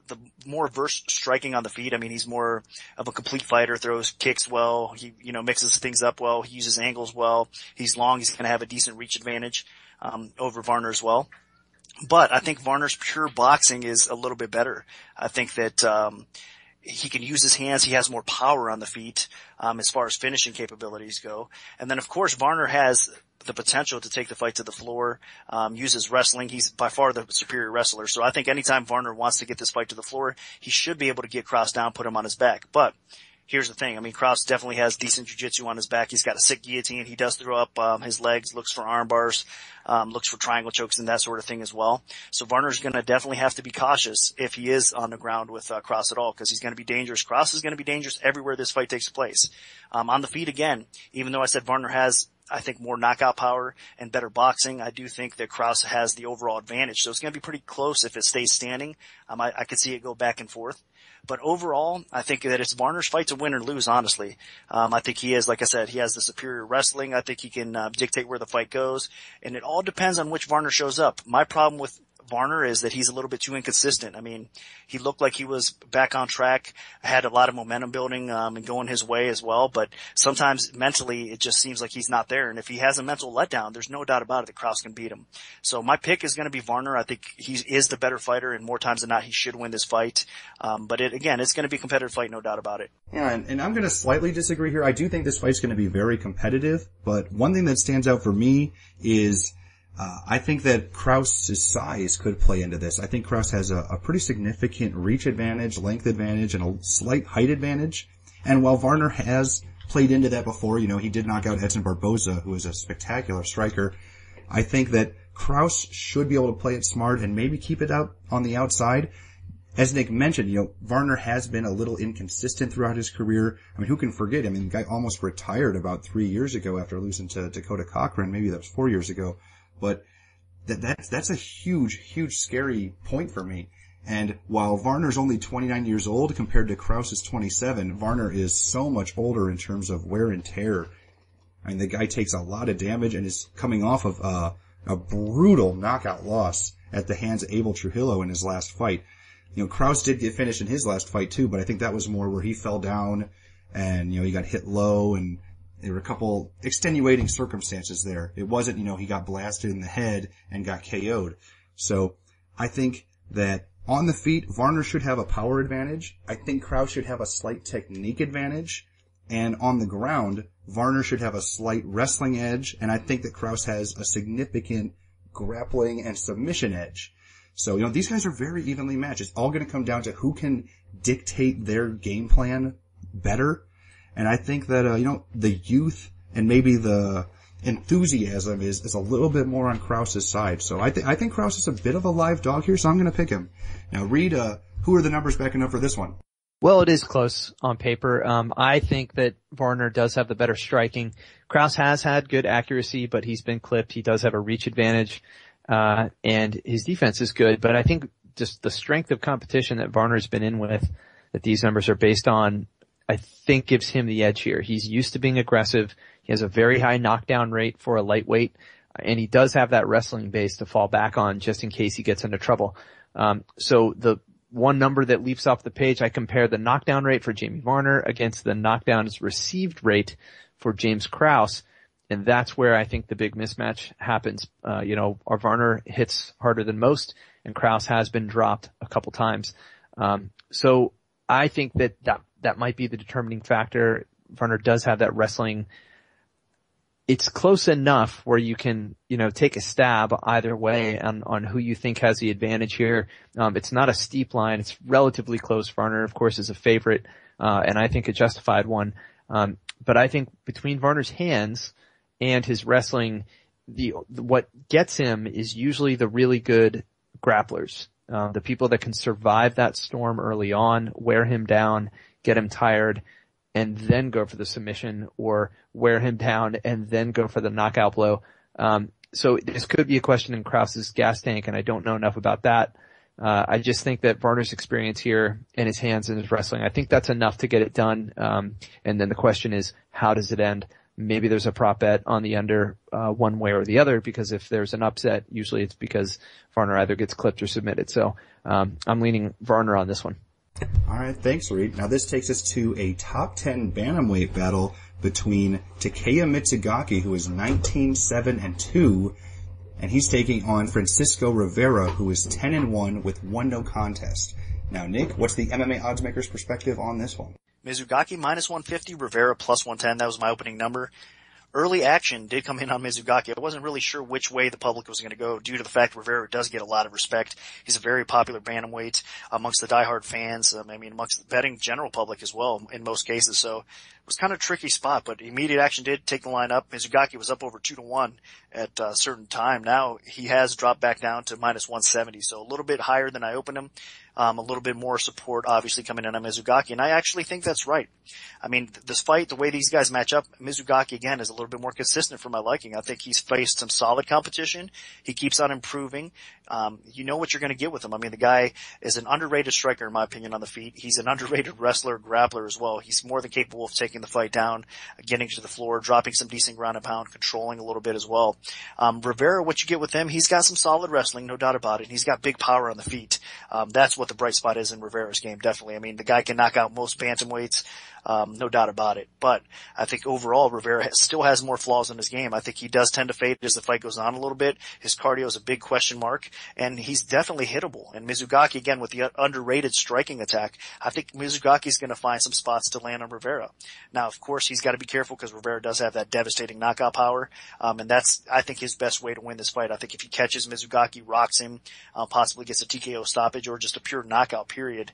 [SPEAKER 3] the more verse striking on the feet. I mean, he's more of a complete fighter, throws kicks well, he, mixes things up well, he uses angles well, he's long, he's going to have a decent reach advantage over Varner as well. But I think Varner's pure boxing is a little bit better. I think that he can use his hands. He has more power on the feet, as far as finishing capabilities go. And then of course Varner has the potential to take the fight to the floor, uses wrestling. He's by far the superior wrestler. So I think anytime Varner wants to get this fight to the floor, he should be able to get Krauss down, put him on his back. But here's the thing. I mean, Krauss definitely has decent jiu-jitsu on his back. He's got a sick guillotine. He does throw up his legs, looks for arm bars, looks for triangle chokes and that sort of thing as well. So Varner's going to definitely have to be cautious if he is on the ground with Krauss at all, because he's going to be dangerous. Krauss is going to be dangerous everywhere this fight takes place. On the feet again, even though I said Varner has, I think, more knockout power and better boxing, I do think that Krauss has the overall advantage. So it's going to be pretty close if it stays standing. I could see it go back and forth. But overall, I think that it's Varner's fight to win or lose, honestly. I think he is, like I said, he has the superior wrestling. I think he can dictate where the fight goes. And it all depends on which Varner shows up. My problem with Varner is that he's a little bit too inconsistent. I mean, he looked like he was back on track, had a lot of momentum building, and going his way as well, but sometimes mentally it just seems like he's not there. And if he has a mental letdown, there's no doubt about it that Krauss can beat him. So my pick is going to be Varner. I think he is the better fighter, and more times than not he should win this fight. But it's going to be a competitive fight, no doubt about it.
[SPEAKER 2] Yeah, and I'm going to slightly disagree here. I do think this fight's going to be very competitive, but one thing that stands out for me is I think that Krauss' size could play into this. I think Krauss has a pretty significant reach advantage, length advantage, and a slight height advantage. And while Varner has played into that before, he did knock out Edson Barboza, who is a spectacular striker, I think that Krauss should be able to play it smart and maybe keep it out on the outside. As Nick mentioned, Varner has been a little inconsistent throughout his career. I mean, who can forget? I mean, the guy almost retired about 3 years ago after losing to Dakota Cochran. Maybe that was 4 years ago. But that's a huge, scary point for me. And while Varner's only 29 years old compared to Krauss' 27, Varner is so much older in terms of wear and tear. I mean, the guy takes a lot of damage and is coming off of a brutal knockout loss at the hands of Abel Trujillo in his last fight. Krauss did get finished in his last fight too, but I think that was more where he fell down and, he got hit low, and there were a couple extenuating circumstances there. It wasn't, he got blasted in the head and got KO'd. So I think that on the feet, Varner should have a power advantage. I think Krauss should have a slight technique advantage. And on the ground, Varner should have a slight wrestling edge. And I think that Krauss has a significant grappling and submission edge. So, these guys are very evenly matched. It's all going to come down to who can dictate their game plan better. And I think that, the youth and maybe the enthusiasm is a little bit more on Krauss' side. So I think Krauss is a bit of a live dog here, so I'm going to pick him. Now, Reed, who are the numbers backing up for this one?
[SPEAKER 4] Well, it is close on paper. I think that Varner does have the better striking. Krauss has had good accuracy, but he's been clipped. He does have a reach advantage, and his defense is good. But I think just the strength of competition that Varner's been in with, that these numbers are based on, I think gives him the edge here. He's used to being aggressive. He has a very high knockdown rate for a lightweight, and he does have that wrestling base to fall back on just in case he gets into trouble. So the one number that leaps off the page, I compare the knockdown rate for Jamie Varner against the knockdowns received rate for James Krauss. And that's where I think the big mismatch happens. Our Varner hits harder than most, and Krauss has been dropped a couple times. So I think that might be the determining factor. Varner does have that wrestling. It's close enough where you can, take a stab either way on who you think has the advantage here. It's not a steep line. It's relatively close. Varner, of course, is a favorite, and I think a justified one. But I think between Varner's hands and his wrestling, what gets him is usually the really good grapplers. The people that can survive that storm early on, wear him down, get him tired, and then go for the submission, or wear him down and then go for the knockout blow. So this could be a question in Krauss's gas tank, and I don't know enough about that. I just think that Varner's experience here and his hands and his wrestling, I think that's enough to get it done. And then the question is, how does it end? Maybe there's a prop bet on the under, one way or the other, because if there's an upset, usually it's because Varner either gets clipped or submitted. So, I'm leaning Varner on this one.
[SPEAKER 2] All right, thanks, Reed. Now this takes us to a top 10 bantamweight battle between Takeya Mizugaki, who is 19-7-2, and he's taking on Francisco Rivera, who is 10-1 with 1 no contest. Now, Nick, what's the MMA oddsmaker's perspective on this one?
[SPEAKER 3] Mizugaki minus 150, Rivera plus 110. That was my opening number. Early action did come in on Mizugaki. I wasn't really sure which way the public was going to go due to the fact Rivera does get a lot of respect. He's a very popular bantamweight amongst the diehard fans. Amongst the betting general public as well in most cases. So it was kind of a tricky spot, but immediate action did take the line up. Mizugaki was up over 2-1 at a certain time. Now he has dropped back down to minus 170. So a little bit higher than I opened him. A little bit more support obviously coming in on Mizugaki, and I actually think that's right. This fight, the way these guys match up, Mizugaki again is a little bit more consistent for my liking. I think he's faced some solid competition. He keeps on improving. You know what you're going to get with him. The guy is an underrated striker in my opinion on the feet. He's an underrated wrestler, grappler as well. He's more than capable of taking the fight down, getting to the floor, dropping some decent ground and pound, controlling a little bit as well. Rivera, what you get with him, he's got some solid wrestling, no doubt about it. And he's got big power on the feet. That's what the bright spot is in Rivera's game, definitely. The guy can knock out most bantamweights, no doubt about it. But I think overall Rivera still has more flaws in his game. I think he does tend to fade as the fight goes on a little bit. His cardio is a big question mark, and he's definitely hittable. And Mizugaki, again, with the underrated striking attack, I think Mizugaki's going to find some spots to land on Rivera. Now, of course, he's got to be careful because Rivera does have that devastating knockout power, and that's, I think, his best way to win this fight. I think if he catches Mizugaki, rocks him, possibly gets a TKO stoppage or just a pure knockout period,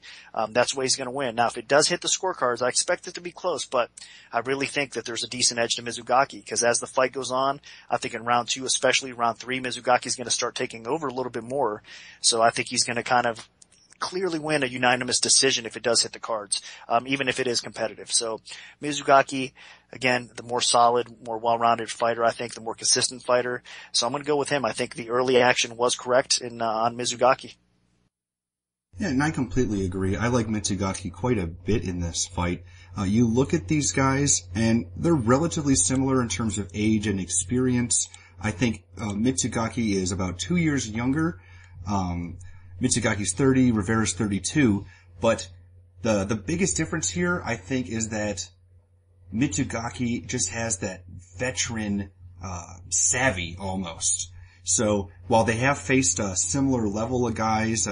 [SPEAKER 3] that's the way he's going to win. Now, if it does hit the scorecards, I expect it to be close, but I really think that there's a decent edge to Mizugaki because as the fight goes on, I think in round 2, especially round 3, Mizugaki's going to start taking over a little bit more. So I think he's going to kind of clearly win a unanimous decision if it does hit the cards, even if it is competitive. So Mizugaki, again, the more solid, more well-rounded fighter, I think, the more consistent fighter. So I'm going to go with him. I think the early action was correct on Mizugaki.
[SPEAKER 2] Yeah, and I completely agree. I like Mizugaki quite a bit in this fight. You look at these guys, and they're relatively similar in terms of age and experience. I think Mizugaki is about 2 years younger. Mitsugaki's 30, Rivera's 32, but the biggest difference here, I think, is that Mizugaki just has that veteran savvy almost. So while they have faced a similar level of guys,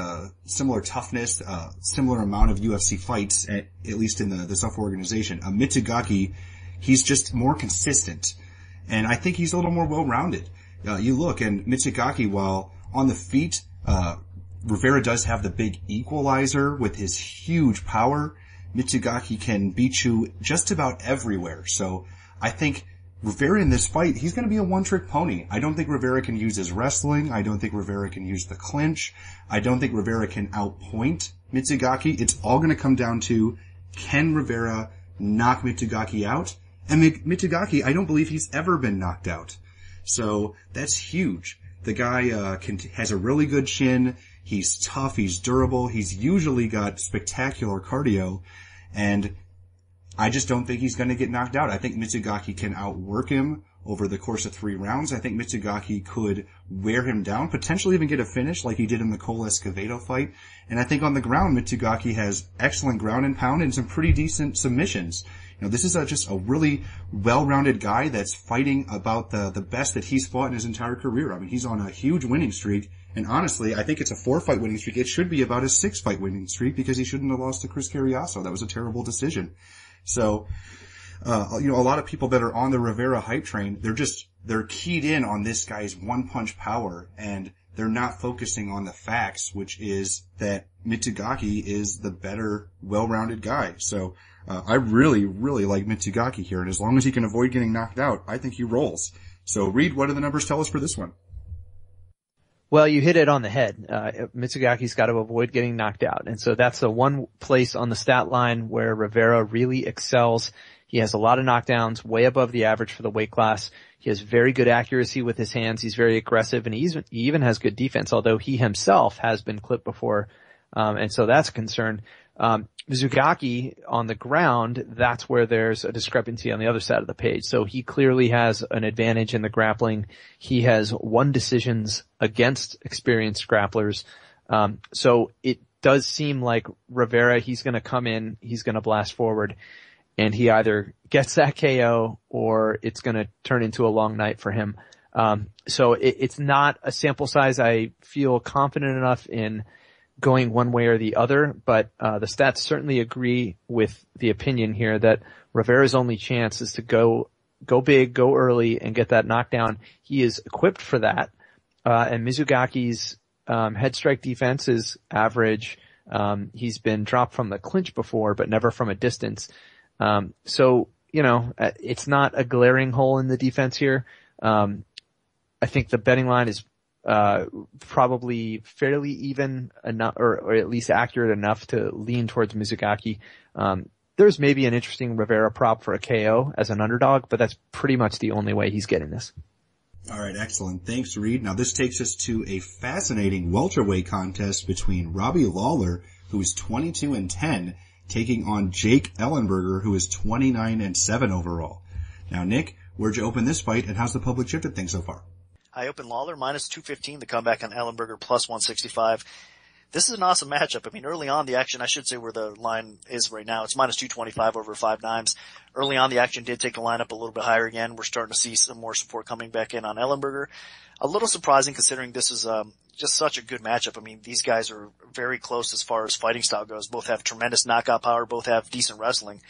[SPEAKER 2] similar toughness, similar amount of UFC fights, at least in the Zuffa organization, Mizugaki, he's just more consistent. And I think he's a little more well-rounded. You look, and Mizugaki, while on the feet, Rivera does have the big equalizer with his huge power. Mizugaki can beat you just about everywhere. So I think Rivera in this fight, he's going to be a one-trick pony. I don't think Rivera can use his wrestling. I don't think Rivera can use the clinch. I don't think Rivera can outpoint Mizugaki. It's all going to come down to, can Rivera knock Mizugaki out? And Mizugaki, I don't believe he's ever been knocked out. So that's huge. The guy has a really good chin. He's tough. He's durable. He's usually got spectacular cardio. And I just don't think he's going to get knocked out. I think Mizugaki can outwork him over the course of 3 rounds. I think Mizugaki could wear him down, potentially even get a finish like he did in the Cole Escovedo fight. And I think on the ground, Mizugaki has excellent ground and pound and some pretty decent submissions. You know, this is just a really well-rounded guy that's fighting about the best that he's fought in his entire career. I mean, he's on a huge winning streak. And honestly, I think it's a 4-fight winning streak. It should be about a 6-fight winning streak because he shouldn't have lost to Chris Carriasso. That was a terrible decision. So, you know, a lot of people that are on the Rivera hype train, they're keyed in on this guy's one-punch power, and they're not focusing on the facts, which is that Mizugaki is the better, well-rounded guy. So, I really, really like Mizugaki here, and as long as he can avoid getting knocked out, I think he rolls. So, Reed, what do the numbers tell us for this one?
[SPEAKER 4] Well, you hit it on the head. Mitsugaki's got to avoid getting knocked out. And so that's the one place on the stat line where Rivera really excels. He has a lot of knockdowns, way above the average for the weight class. He has very good accuracy with his hands. He's very aggressive, and he even has good defense, although he himself has been clipped before. And so that's a concern. Mizugaki on the ground, that's where there's a discrepancy on the other side of the page. So he clearly has an advantage in the grappling. He has won decisions against experienced grapplers. So it does seem like Rivera, he's going to come in, he's going to blast forward, and he either gets that KO or it's going to turn into a long night for him. So it's not a sample size I feel confident enough in going one way or the other, but the stats certainly agree with the opinion here that Rivera's only chance is to go big, go early, and get that knockdown. He is equipped for that, and Mizugaki's head strike defense is average. He's been dropped from the clinch before, but never from a distance. So, you know, it's not a glaring hole in the defense here. I think the betting line is probably fairly even enough, or at least accurate enough to lean towards Mizugaki. There's maybe an interesting Rivera prop for a KO as an underdog, but that's pretty much the only way he's getting this.
[SPEAKER 2] All right, excellent. Thanks, Reed. Now this takes us to a fascinating welterweight contest between Robbie Lawler, who is 22-10, taking on Jake Ellenberger, who is 29-7 overall. Now, Nick, where'd you open this fight, and how's the public shifted things so far?
[SPEAKER 3] I opened Lawler minus 215, the comeback on Ellenberger plus 165. This is an awesome matchup. I mean, early on the action, I should say where the line is right now, it's minus 225 over 5 dimes. Early on the action did take the line up a little bit higher again. We're starting to see some more support coming back in on Ellenberger. A little surprising considering this is just such a good matchup. I mean, these guys are very close as far as fighting style goes. Both have tremendous knockout power, both have decent wrestling.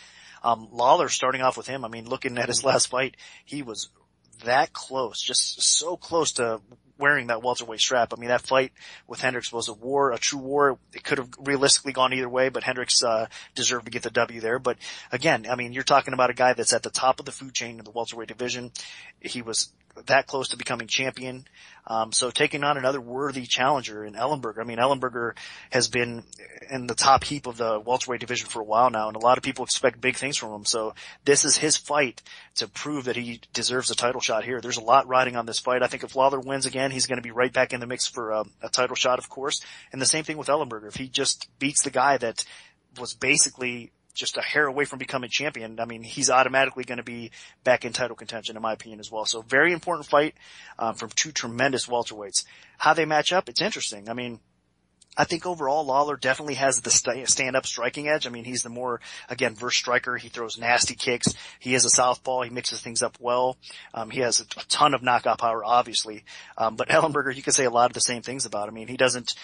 [SPEAKER 3] Lawler, starting off with him, I mean, looking at his last fight, he was that close, just so close to wearing that welterweight strap. I mean, that fight with Hendricks was a true war. It could have realistically gone either way, but Hendricks deserved to get the W there. But again, I mean, you're talking about a guy that's at the top of the food chain in the welterweight division. He was that close to becoming champion. So taking on another worthy challenger in Ellenberger. I mean, Ellenberger has been in the top heap of the welterweight division for a while now, and a lot of people expect big things from him. So this is his fight to prove that he deserves a title shot here. There's a lot riding on this fight. I think if Lawler wins again, he's going to be right back in the mix for a title shot, of course. And the same thing with Ellenberger. If he just beats the guy that was basically just a hair away from becoming champion, I mean, he's automatically going to be back in title contention, in my opinion, as well. So very important fight from two tremendous welterweights. How they match up, it's interesting. I mean, I think overall Lawler definitely has the stand-up striking edge. I mean, he's the more, again, versed striker. He throws nasty kicks. He is a southpaw. He mixes things up well. He has a ton of knockout power, obviously. But Ellenberger, you could say a lot of the same things about. I mean, he doesn't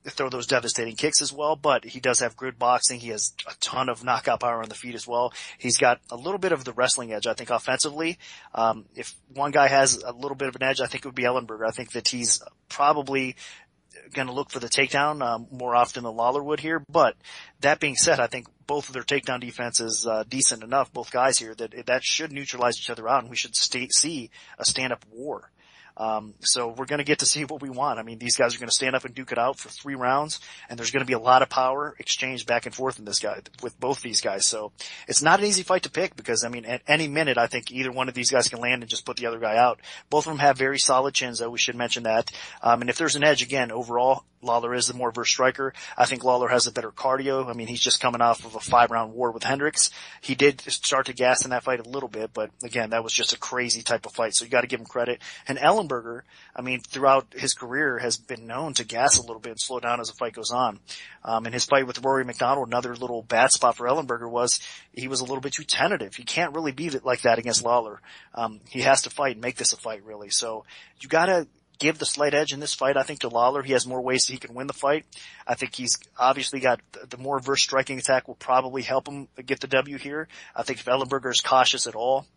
[SPEAKER 3] throw those devastating kicks as well, but he does have good boxing. He has a ton of knockout power on the feet as well. He's got a little bit of the wrestling edge, I think, offensively. If one guy has a little bit of an edge, I think it would be Ellenberger. I think that he's probably going to look for the takedown more often than Lawler would here. But that being said, I think both of their takedown defense is decent enough, both guys here, that should neutralize each other out, and we should see a stand-up war. So we're going to get to see what we want. I mean, these guys are going to stand up and duke it out for 3 rounds, and there's going to be a lot of power exchanged back and forth in this guy with both these guys. So it's not an easy fight to pick because, I mean, at any minute, I think either one of these guys can land and just put the other guy out. Both of them have very solid chins, though. We should mention that. And if there's an edge, again, overall, Lawler is the more versed striker. I think Lawler has a better cardio. I mean, he's just coming off of a 5-round war with Hendricks. He did start to gas in that fight a little bit, but again, that was just a crazy type of fight, so you gotta give him credit. And Ellenberger, I mean, throughout his career has been known to gas a little bit and slow down as the fight goes on. And his fight with Rory McDonald, another little bad spot for Ellenberger was he was a little bit too tentative. He can't really be like that against Lawler. He has to fight and make this a fight, really. So you gotta give the slight edge in this fight, I think, to Lawler. He has more ways that he can win the fight. I think he's obviously got the more versed striking attack will probably help him get the W here. I think if Ellenberger is cautious at all,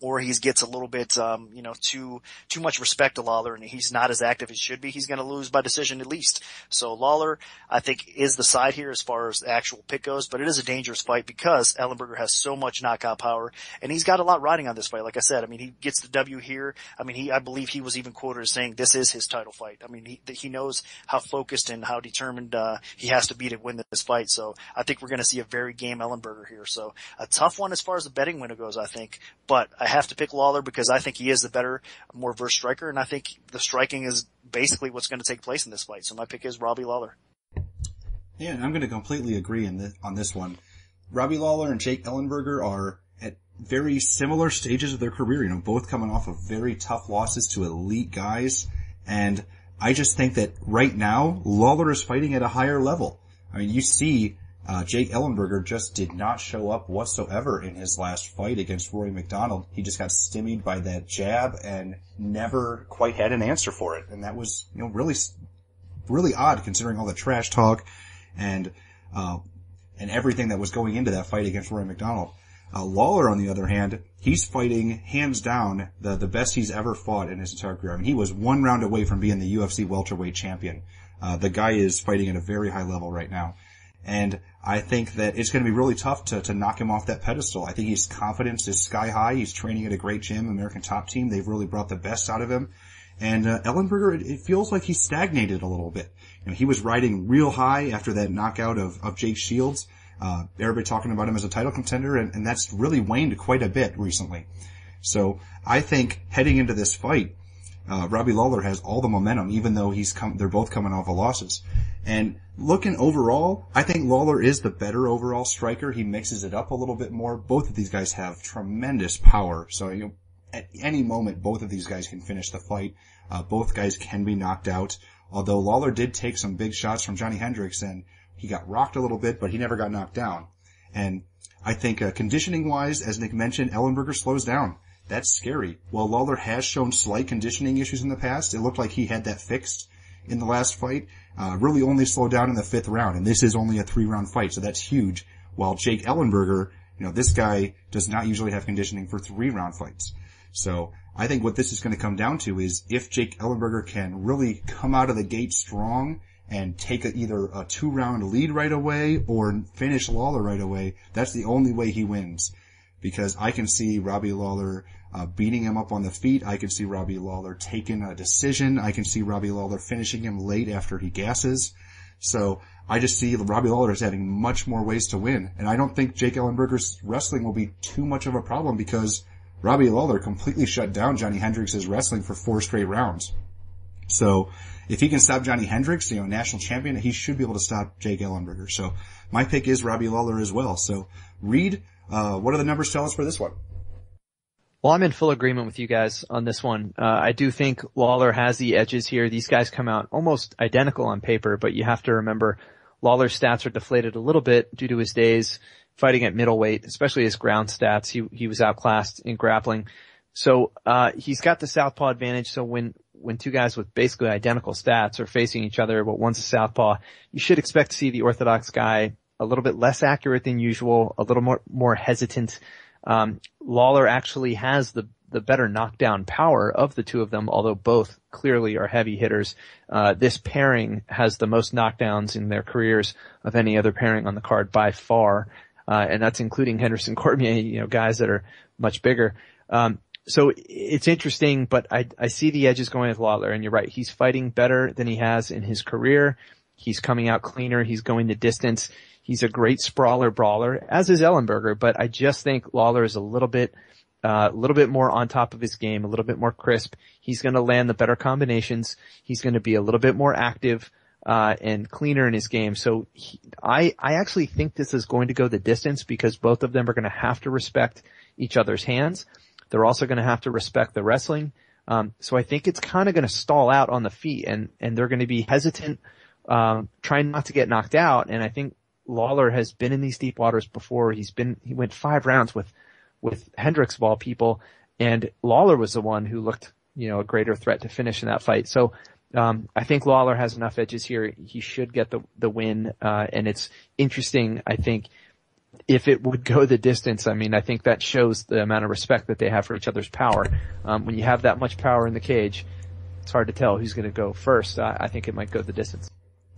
[SPEAKER 3] or he gets a little bit, too much respect to Lawler and he's not as active as he should be, he's going to lose by decision at least. So Lawler, I think, is the side here as far as the actual pick goes, but it is a dangerous fight because Ellenberger has so much knockout power and he's got a lot riding on this fight. Like I said, I mean, he gets the W here. I mean, I believe he was even quoted as saying this is his title fight. I mean, he knows how focused and how determined, he has to be to win this fight. So I think we're going to see a very game Ellenberger here. So a tough one as far as the betting window goes, I think, but I have to pick Lawler because I think he is the better, more versed striker, and I think the striking is basically what's going to take place in this fight. So my pick is Robbie Lawler.
[SPEAKER 2] Yeah, and I'm going to completely agree on this one. Robbie Lawler and Jake Ellenberger are at very similar stages of their career, both coming off of very tough losses to elite guys, and I just think that right now, Lawler is fighting at a higher level. I mean, you see, Jake Ellenberger just did not show up whatsoever in his last fight against Rory McDonald. He just got stymied by that jab and never quite had an answer for it. And that was, really odd considering all the trash talk and everything that was going into that fight against Rory McDonald. Lawler, on the other hand, he's fighting hands down the best he's ever fought in his entire career. I mean, he was 1 round away from being the UFC welterweight champion. The guy is fighting at a very high level right now. And I think that it's going to be really tough to knock him off that pedestal. I think his confidence is sky high. He's training at a great gym, American Top Team. They've really brought the best out of him. And Ellenberger, it feels like he's stagnated a little bit. He was riding real high after that knockout of Jake Shields. Everybody talking about him as a title contender, and that's really waned quite a bit recently. So I think heading into this fight, Robbie Lawler has all the momentum, even though they're both coming off of losses. And looking overall, I think Lawler is the better overall striker. He mixes it up a little bit more. Both of these guys have tremendous power. So, at any moment, both of these guys can finish the fight. Both guys can be knocked out. Although Lawler did take some big shots from Johnny Hendricks and he got rocked a little bit, but he never got knocked down. And I think conditioning wise, as Nick mentioned, Ellenberger slows down. That's scary. While Lawler has shown slight conditioning issues in the past, it looked like he had that fixed in the last fight. Really only slowed down in the 5th round, and this is only a 3-round fight, so that's huge. While Jake Ellenberger, this guy does not usually have conditioning for 3-round fights. So I think what this is going to come down to is if Jake Ellenberger can really come out of the gate strong and take either a 2-round lead right away or finish Lawler right away, that's the only way he wins. Because I can see Robbie Lawler beating him up on the feet. I can see Robbie Lawler taking a decision. I can see Robbie Lawler finishing him late after he gasses. So I just see Robbie Lawler as having much more ways to win. And I don't think Jake Ellenberger's wrestling will be too much of a problem because Robbie Lawler completely shut down Johnny Hendricks' wrestling for 4 straight rounds. So if he can stop Johnny Hendricks, national champion, he should be able to stop Jake Ellenberger. So my pick is Robbie Lawler as well. So Reed, what do the numbers tell us for this one?
[SPEAKER 4] Well, I'm in full agreement with you guys on this one. I do think Lawler has the edges here. These guys come out almost identical on paper, but you have to remember Lawler's stats are deflated a little bit due to his days fighting at middleweight, especially his ground stats. He was outclassed in grappling. So, he's got the southpaw advantage. So when two guys with basically identical stats are facing each other, but one's a southpaw, you should expect to see the orthodox guy a little bit less accurate than usual, a little more hesitant. Lawler actually has the better knockdown power of the two of them, although both clearly are heavy hitters. This pairing has the most knockdowns in their careers of any other pairing on the card by far. And that's including Henderson, Cormier, guys that are much bigger. So it's interesting, but I see the edges going with Lawler, and you're right. He's fighting better than he has in his career. He's coming out cleaner. He's going the distance. He's a great sprawler brawler, as is Ellenberger, but I just think Lawler is a little bit more on top of his game, a little bit more crisp. He's going to land the better combinations. He's going to be a little bit more active. and cleaner in his game. So I actually think this is going to go the distance because both of them are going to have to respect each other's hands. They're also going to have to respect the wrestling. So I think it's kind of going to stall out on the feet and they're going to be hesitant, trying not to get knocked out. And I think Lawler has been in these deep waters before. He went 5 rounds with Hendricks of all people, and Lawler was the one who looked, a greater threat to finish in that fight. So, I think Lawler has enough edges here. He should get the win. And it's interesting, I think, if it would go the distance. I mean, I think that shows the amount of respect that they have for each other's power. When you have that much power in the cage, it's hard to tell who's going to go first. I think it might go the distance.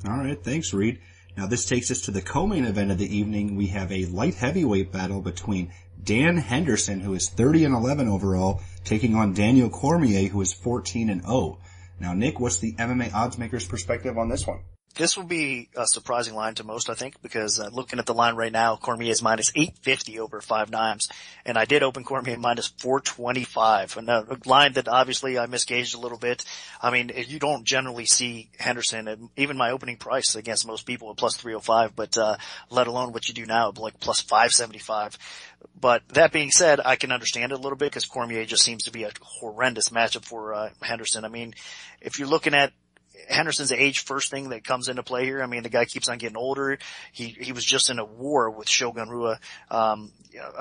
[SPEAKER 2] All right. Thanks, Reed. Now this takes us to the co-main event of the evening. We have a light heavyweight battle between Dan Henderson, who is 30-11 overall, taking on Daniel Cormier, who is 14-0. Now, Nick, what's the MMA oddsmaker's perspective on this one?
[SPEAKER 3] This will be a surprising line to most, I think, because looking at the line right now, Cormier is minus 850 over 5 dimes, and I did open Cormier minus 425, and a line that obviously I misgauged a little bit. I mean, you don't generally see Henderson, and even my opening price against most people at plus 305, but let alone what you do now, like plus 575. But that being said, I can understand it a little bit because Cormier just seems to be a horrendous matchup for Henderson. I mean, if you're looking at Henderson's age first thing that comes into play here. I mean, the guy keeps on getting older. He was just in a war with Shogun Rua,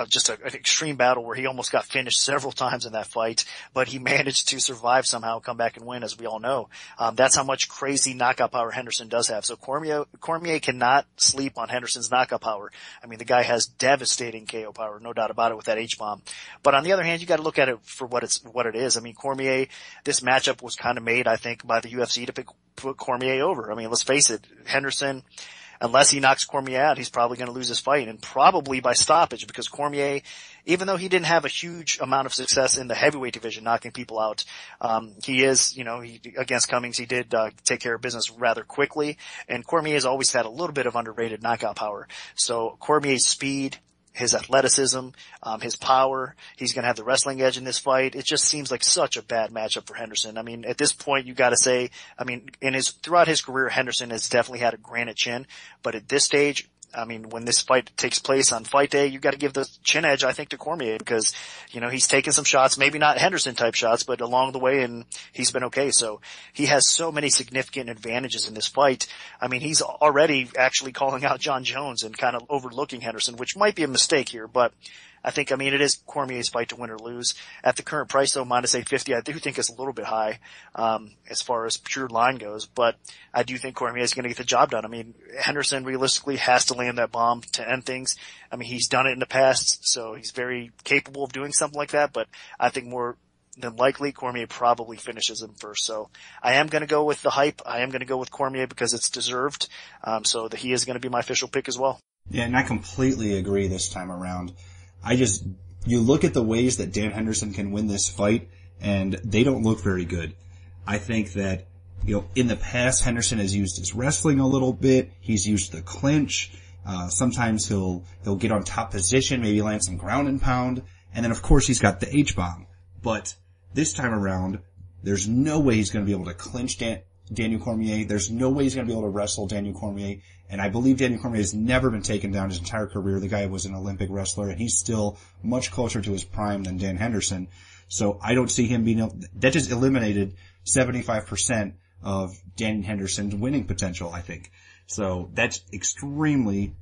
[SPEAKER 3] just an extreme battle where he almost got finished several times in that fight, but he managed to survive somehow, come back and win, as we all know. That's how much crazy knockout power Henderson does have. So Cormier cannot sleep on Henderson's knockout power. I mean, the guy has devastating KO power, no doubt about it, with that H-bomb. But on the other hand, you got to look at it for what it is. I mean, Cormier, this matchup was kind of made, I think, by the UFC to put Cormier over. I mean, let's face it, Henderson, unless he knocks Cormier out, he's probably going to lose this fight, and probably by stoppage, because Cormier, even though he didn't have a huge amount of success in the heavyweight division, knocking people out, he is, against Cummings, he did take care of business rather quickly, and Cormier has always had a little bit of underrated knockout power. So Cormier's speed, his athleticism, his power, he's going to have the wrestling edge in this fight. It just seems like such a bad matchup for Henderson. I mean, at this point, you got to say, I mean, throughout his career, Henderson has definitely had a granite chin, but at this stage, I mean, when this fight takes place on fight day, you got to give the chin edge, I think, to Cormier, because, he's taken some shots, maybe not Henderson type shots, but along the way, and he's been okay. So he has so many significant advantages in this fight. I mean, he's already actually calling out John Jones and kind of overlooking Henderson, which might be a mistake here, but I think, it is Cormier's fight to win or lose. At the current price, though, minus 850, I do think it's a little bit high, as far as pure line goes, but I do think Cormier is going to get the job done. I mean, Henderson realistically has to land that bomb to end things. I mean, he's done it in the past, so he's very capable of doing something like that, but I think more than likely Cormier probably finishes him first. So I am going to go with the hype. I am going to go with Cormier because it's deserved. So he is going to be my official pick as well.
[SPEAKER 2] Yeah, and I completely agree this time around. You look at the ways that Dan Henderson can win this fight, and they don't look very good. I think that, in the past, Henderson has used his wrestling a little bit. He's used the clinch. Sometimes he'll get on top position, maybe land some ground and pound. And then, of course, he's got the H-bomb. But this time around, there's no way he's going to be able to clinch Daniel Cormier. There's no way he's going to be able to wrestle Daniel Cormier. And I believe Daniel Cormier has never been taken down his entire career. The guy was an Olympic wrestler, and he's still much closer to his prime than Dan Henderson. So I don't see him being able, that just eliminated 75% of Dan Henderson's winning potential, I think. So that's extremely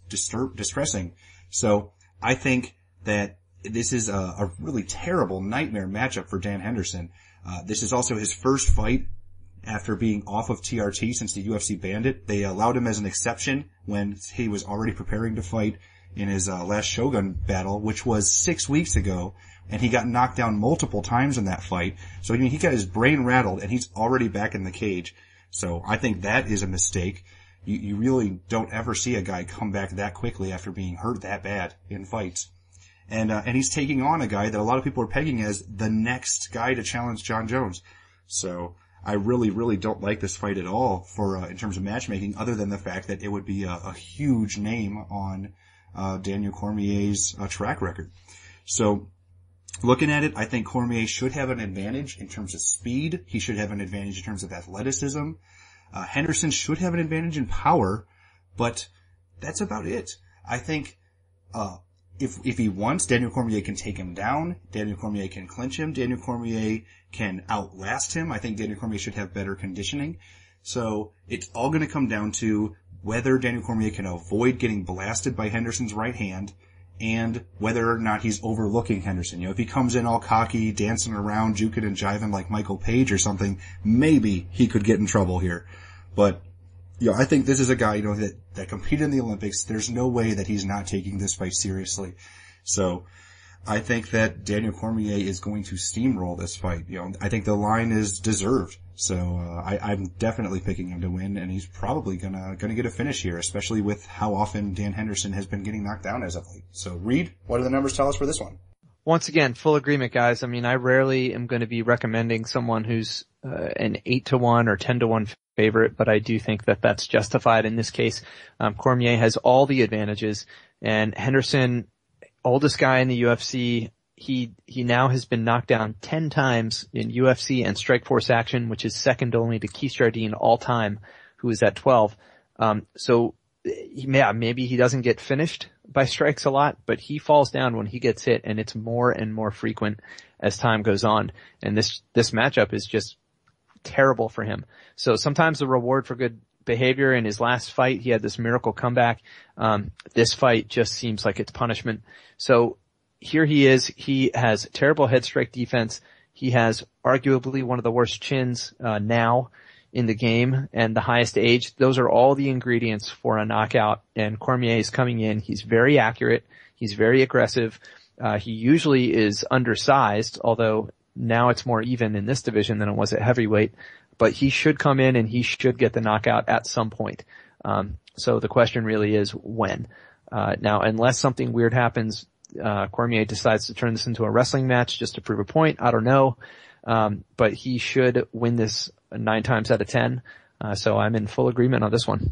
[SPEAKER 2] distressing. So I think that this is a really terrible nightmare matchup for Dan Henderson. This is also his first fight after being off of TRT since the UFC banned it. They allowed him as an exception when he was already preparing to fight in his last Shogun battle, which was 6 weeks ago, and he got knocked down multiple times in that fight. So he got his brain rattled, and he's already back in the cage. So I think that is a mistake. You really don't ever see a guy come back that quickly after being hurt that bad in fights. And he's taking on a guy that a lot of people are pegging as the next guy to challenge John Jones. So I really don't like this fight at all in terms of matchmaking, other than the fact that it would be a huge name on Daniel Cormier's track record. So looking at it, I think Cormier should have an advantage in terms of speed. He should have an advantage in terms of athleticism. Henderson should have an advantage in power, but that's about it. I think, if he wants, Daniel Cormier can take him down. Daniel Cormier can clinch him. Daniel Cormier can outlast him. I think Daniel Cormier should have better conditioning. So it's all going to come down to whether Daniel Cormier can avoid getting blasted by Henderson's right hand and whether or not he's overlooking Henderson. If he comes in all cocky, dancing around, juking and jiving like Michael Page or something, maybe he could get in trouble here. But, I think this is a guy, that competed in the Olympics. There's no way that he's not taking this fight seriously. So, I think that Daniel Cormier is going to steamroll this fight. I think the line is deserved. So, I'm definitely picking him to win, and he's probably gonna get a finish here, especially with how often Dan Henderson has been getting knocked down as of late. So, Reed, what do the numbers tell us for this one?
[SPEAKER 4] Once again, full agreement, guys. I mean, I rarely am going to be recommending someone who's an 8-1 or 10-1 favorite, but I do think that that's justified in this case. Cormier has all the advantages, and Henderson, oldest guy in the UFC, he now has been knocked down 10 times in UFC and Strikeforce action, which is second only to Keith Jardine all time, who is at 12. So maybe he doesn't get finished by strikes a lot, but he falls down when he gets hit, and it's more and more frequent as time goes on. And this matchup is just terrible for him. So sometimes the reward for good behavior. In his last fight, he had this miracle comeback. This fight just seems like it's punishment. So here he is. He has terrible head strike defense. He has arguably one of the worst chins now in the game and the highest age. Those are all the ingredients for a knockout, and Cormier is coming in. He's very accurate. He's very aggressive. He usually is undersized, although now it's more even in this division than it was at heavyweight. But he should come in and he should get the knockout at some point. So the question really is when. Now, unless something weird happens, Cormier decides to turn this into a wrestling match just to prove a point, I don't know. But he should win this 9 times out of 10. So I'm in full agreement on this one.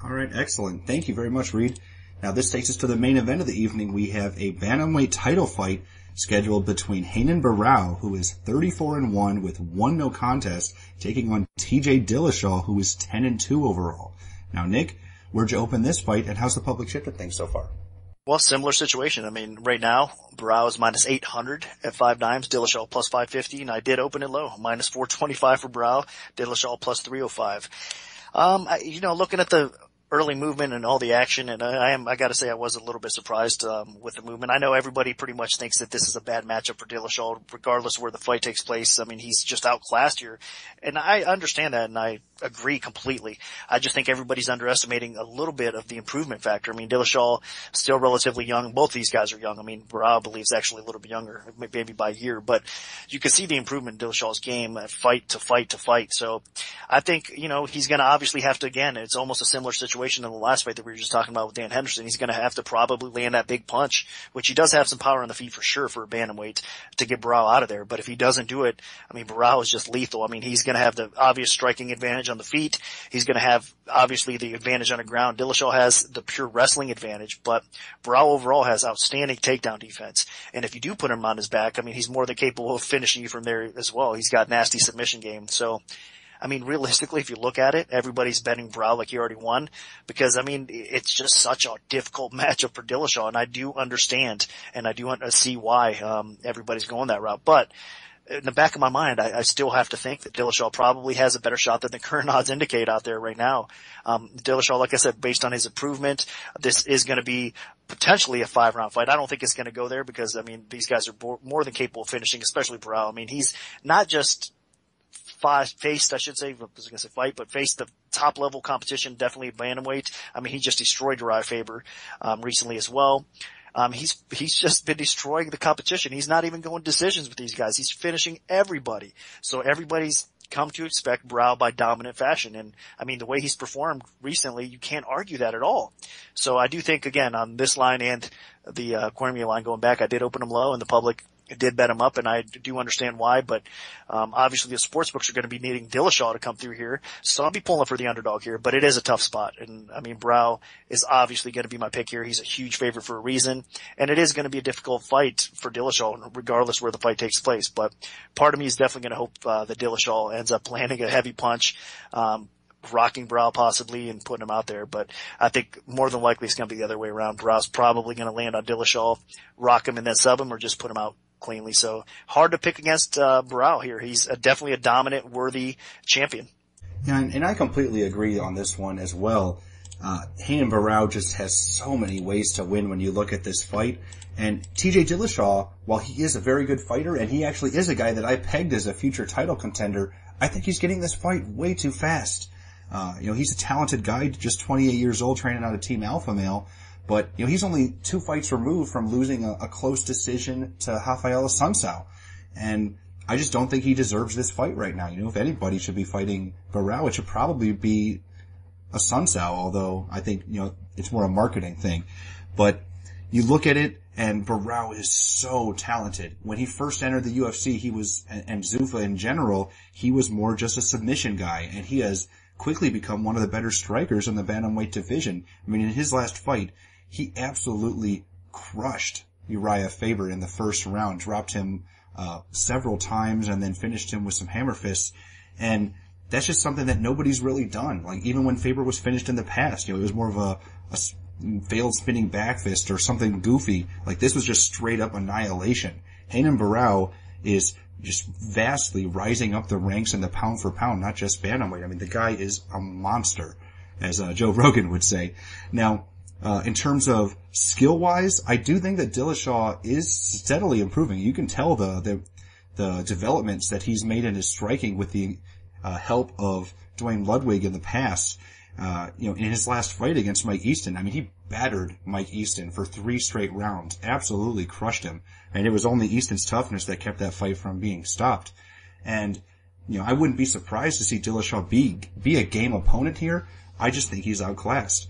[SPEAKER 2] All right, excellent. Thank you very much, Reed. Now this takes us to the main event of the evening. We have a bantamweight title fight scheduled between Renan Barao, who is 34-1 with 1 no contest, taking on TJ Dillashaw, who is 10-2 overall. Now, Nick, where'd you open this fight, and how's the public shifted things so far?
[SPEAKER 3] Well, similar situation. I mean, right now, Barao is minus 800 at 5 dimes, Dillashaw plus 550, and I did open it low, minus 425 for Barao, Dillashaw plus 305. Looking at the early movement and all the action, and I gotta say I was a little bit surprised with the movement. I know everybody pretty much thinks that this is a bad matchup for Dillashaw, regardless of where the fight takes place. I mean, he's just outclassed here, and I understand that, and I agree completely. I just think everybody's underestimating a little bit of the improvement factor. I mean, Dillashaw still relatively young. Both these guys are young. I mean, Barao, I believe, is actually a little bit younger, maybe by a year, but you can see the improvement in Dillashaw's game, fight to fight to fight. So I think, he's going to obviously have to, again, it's almost a similar situation in the last fight that we were just talking about with Dan Henderson. He's going to have to probably land that big punch, which he does have some power on the feet for sure for a bantamweight to get Barao out of there. But if he doesn't do it, I mean, Barao is just lethal. I mean, he's going to have the obvious striking advantage on the feet. He's going to have obviously the advantage on the ground. Dillashaw has the pure wrestling advantage, but Barao overall has outstanding takedown defense. And if you do put him on his back, I mean, he's more than capable of finishing you from there as well. He's got nasty submission game. So, I mean, realistically, if you look at it, everybody's betting Barao like he already won because, I mean, it's just such a difficult matchup for Dillashaw, and I do understand and I do see why everybody's going that route. But in the back of my mind, I still have to think that Dillashaw probably has a better shot than the current odds indicate out there right now. Dillashaw, like I said, based on his improvement, this is going to be potentially a 5-round fight. I don't think it's going to go there because, I mean, these guys are more than capable of finishing, especially Barao. I mean, he's not just faced the top level competition, definitely bantamweight. I mean, he just destroyed Uriah Faber, recently as well. He's just been destroying the competition. He's not even going decisions with these guys. He's finishing everybody. So everybody's come to expect Barao by dominant fashion. And I mean, the way he's performed recently, you can't argue that at all. So I do think, again, on this line and the Cormier line going back, I did open them low and the public did bet him up, and I do understand why, but obviously the sportsbooks are going to be needing Dillashaw to come through here, so I'll be pulling for the underdog here, but it is a tough spot, and I mean, Barao is obviously going to be my pick here. He's a huge favorite for a reason, and it is going to be a difficult fight for Dillashaw, regardless where the fight takes place, but part of me is definitely going to hope that Dillashaw ends up landing a heavy punch. rocking Barao possibly and putting him out there. But I think more than likely it's going to be the other way around. Barao's probably going to land on Dillashaw, rock him and then sub him, or just put him out cleanly. So hard to pick against Barao here. He's definitely a dominant, worthy champion.
[SPEAKER 2] Yeah, and I completely agree on this one as well. Barao just has so many ways to win when you look at this fight. And TJ Dillashaw, while he is a very good fighter, and he actually is a guy that I pegged as a future title contender, I think he's getting this fight way too fast. He's a talented guy, just 28 years old, training out of Team Alpha Male. But, he's only 2 fights removed from losing a close decision to Rafael Assunção. And I just don't think he deserves this fight right now. If anybody should be fighting Barao, it should probably be Assunção, although I think, it's more a marketing thing. But you look at it, and Barao is so talented. When he first entered the UFC, and Zuffa in general, he was more just a submission guy, and he has quickly become one of the better strikers in the bantamweight division. I mean, in his last fight, he absolutely crushed Uriah Faber in the first round, dropped him several times, and then finished him with some hammer fists. And that's just something that nobody's really done. Like, even when Faber was finished in the past, it was more of a failed spinning back fist or something goofy. Like, this was just straight up annihilation. Renan Barao is just vastly rising up the ranks in the pound for pound, not just bantamweight. I mean, the guy is a monster, as Joe Rogan would say. Now, in terms of skill-wise, I do think that Dillashaw is steadily improving. You can tell the developments that he's made in his striking with the help of Dwayne Ludwig in the past. In his last fight against Mike Easton, I mean, he battered Mike Easton for 3 straight rounds, absolutely crushed him. And it was only Easton's toughness that kept that fight from being stopped. And, I wouldn't be surprised to see Dillashaw be a game opponent here. I just think he's outclassed.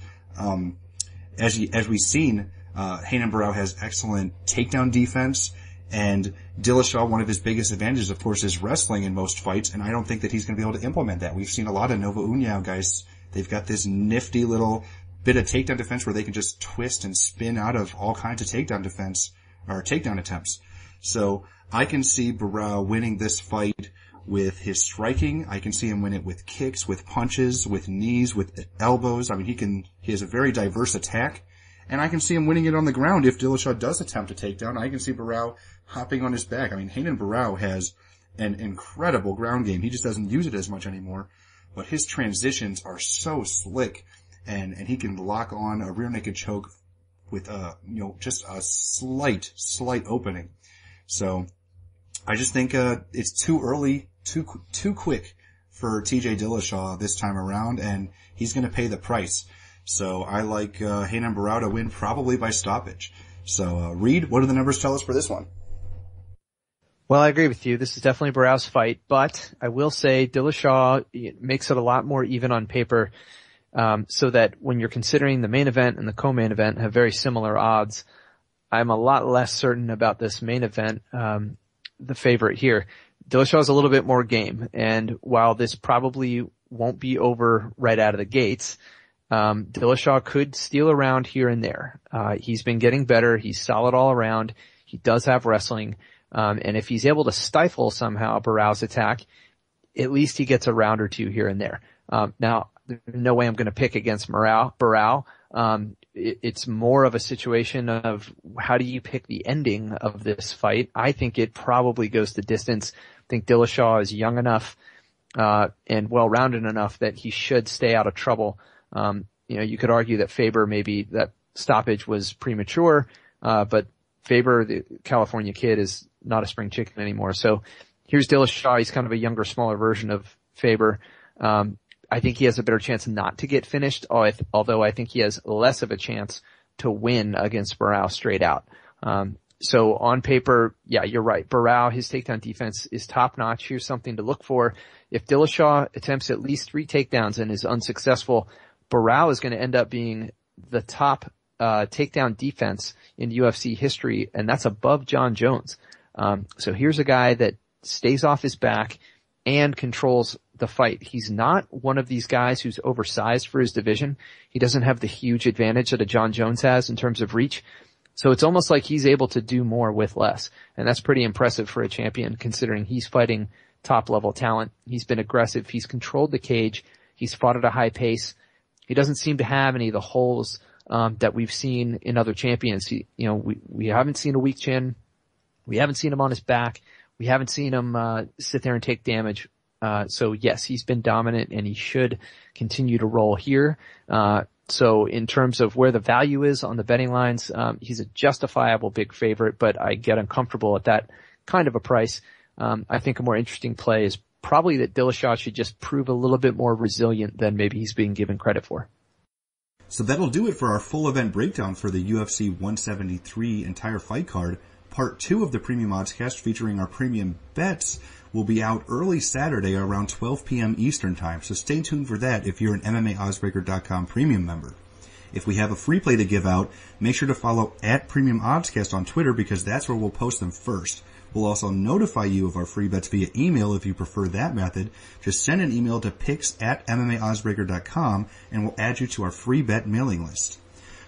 [SPEAKER 2] As we've seen, Renan Barao has excellent takedown defense, and Dillashaw, one of his biggest advantages, of course, is wrestling in most fights, and I don't think that he's going to be able to implement that. We've seen a lot of Nova União guys. They've got this nifty little bit of takedown defense where they can just twist and spin out of all kinds of takedown defense, or takedown attempts. So I can see Barao winning this fight with his striking. I can see him win it with kicks, with punches, with knees, with elbows. I mean, he has a very diverse attack. And I can see him winning it on the ground if Dillashaw does attempt a takedown. I can see Barao hopping on his back. I mean, Renan Barao has an incredible ground game. He just doesn't use it as much anymore. But his transitions are so slick, and he can lock on a rear naked choke with just a slight opening. So I just think it's too early, too quick for TJ Dillashaw this time around, and he's going to pay the price. So I like Renan Barao to win probably by stoppage. So Reed, what do the numbers tell us for this one?
[SPEAKER 4] Well, I agree with you. This is definitely Barao's fight, but I will say Dillashaw makes it a lot more even on paper, so that when you're considering the main event and the co-main event have very similar odds, I'm a lot less certain about this main event, the favorite here. Dillashaw is a little bit more game, and while this probably won't be over right out of the gates, Dillashaw could steal around here and there. He's been getting better. He's solid all around. He does have wrestling. And if he's able to stifle somehow Barao's attack, at least he gets a round or two here and there. Now, there's no way I'm going to pick against Barao. It's more of a situation of how do you pick the ending of this fight? I think it probably goes the distance. I think Dillashaw is young enough, and well-rounded enough that he should stay out of trouble. You could argue that Faber, maybe that stoppage was premature, but Faber, the California kid, is not a spring chicken anymore. So here's Dillashaw. He's kind of a younger, smaller version of Faber. I think he has a better chance not to get finished, although I think he has less of a chance to win against Barao straight out. So on paper, yeah, you're right. Barao, his takedown defense is top notch. Here's something to look for. If Dillashaw attempts at least 3 takedowns and is unsuccessful, Barao is going to end up being the top takedown defense in UFC history, and that's above John Jones. So here's a guy that stays off his back and controls the fight. He's not one of these guys who's oversized for his division. He doesn't have the huge advantage that a John Jones has in terms of reach. So it's almost like he's able to do more with less. And that's pretty impressive for a champion considering he's fighting top level talent. He's been aggressive. He's controlled the cage. He's fought at a high pace. He doesn't seem to have any of the holes that we've seen in other champions. We haven't seen a weak chin. We haven't seen him on his back. We haven't seen him sit there and take damage. So yes, he's been dominant and he should continue to roll here. So in terms of where the value is on the betting lines, he's a justifiable big favorite, but I get uncomfortable at that kind of a price. I think a more interesting play is probably that Dillashaw should just prove a little bit more resilient than maybe he's being given credit for.
[SPEAKER 2] So that'll do it for our full event breakdown for the UFC 173 entire fight card. Part 2 of the Premium Oddscast featuring our premium bets will be out early Saturday around 12 p.m. Eastern Time, so stay tuned for that if you're an MMAOddsbreaker.com premium member. If we have a free play to give out, make sure to follow @Premium Oddscast on Twitter because that's where we'll post them first. We'll also notify you of our free bets via email if you prefer that method. Just send an email to picks@MMAOddsbreaker.com and we'll add you to our free bet mailing list.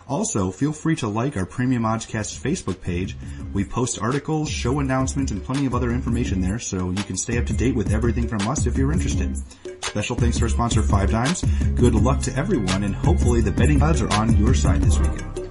[SPEAKER 2] Also, feel free to like our Premium Oddscast Facebook page. We post articles, show announcements, and plenty of other information there, so you can stay up to date with everything from us if you're interested. Special thanks to our sponsor, 5 Dimes. Good luck to everyone, and hopefully the betting odds are on your side this weekend.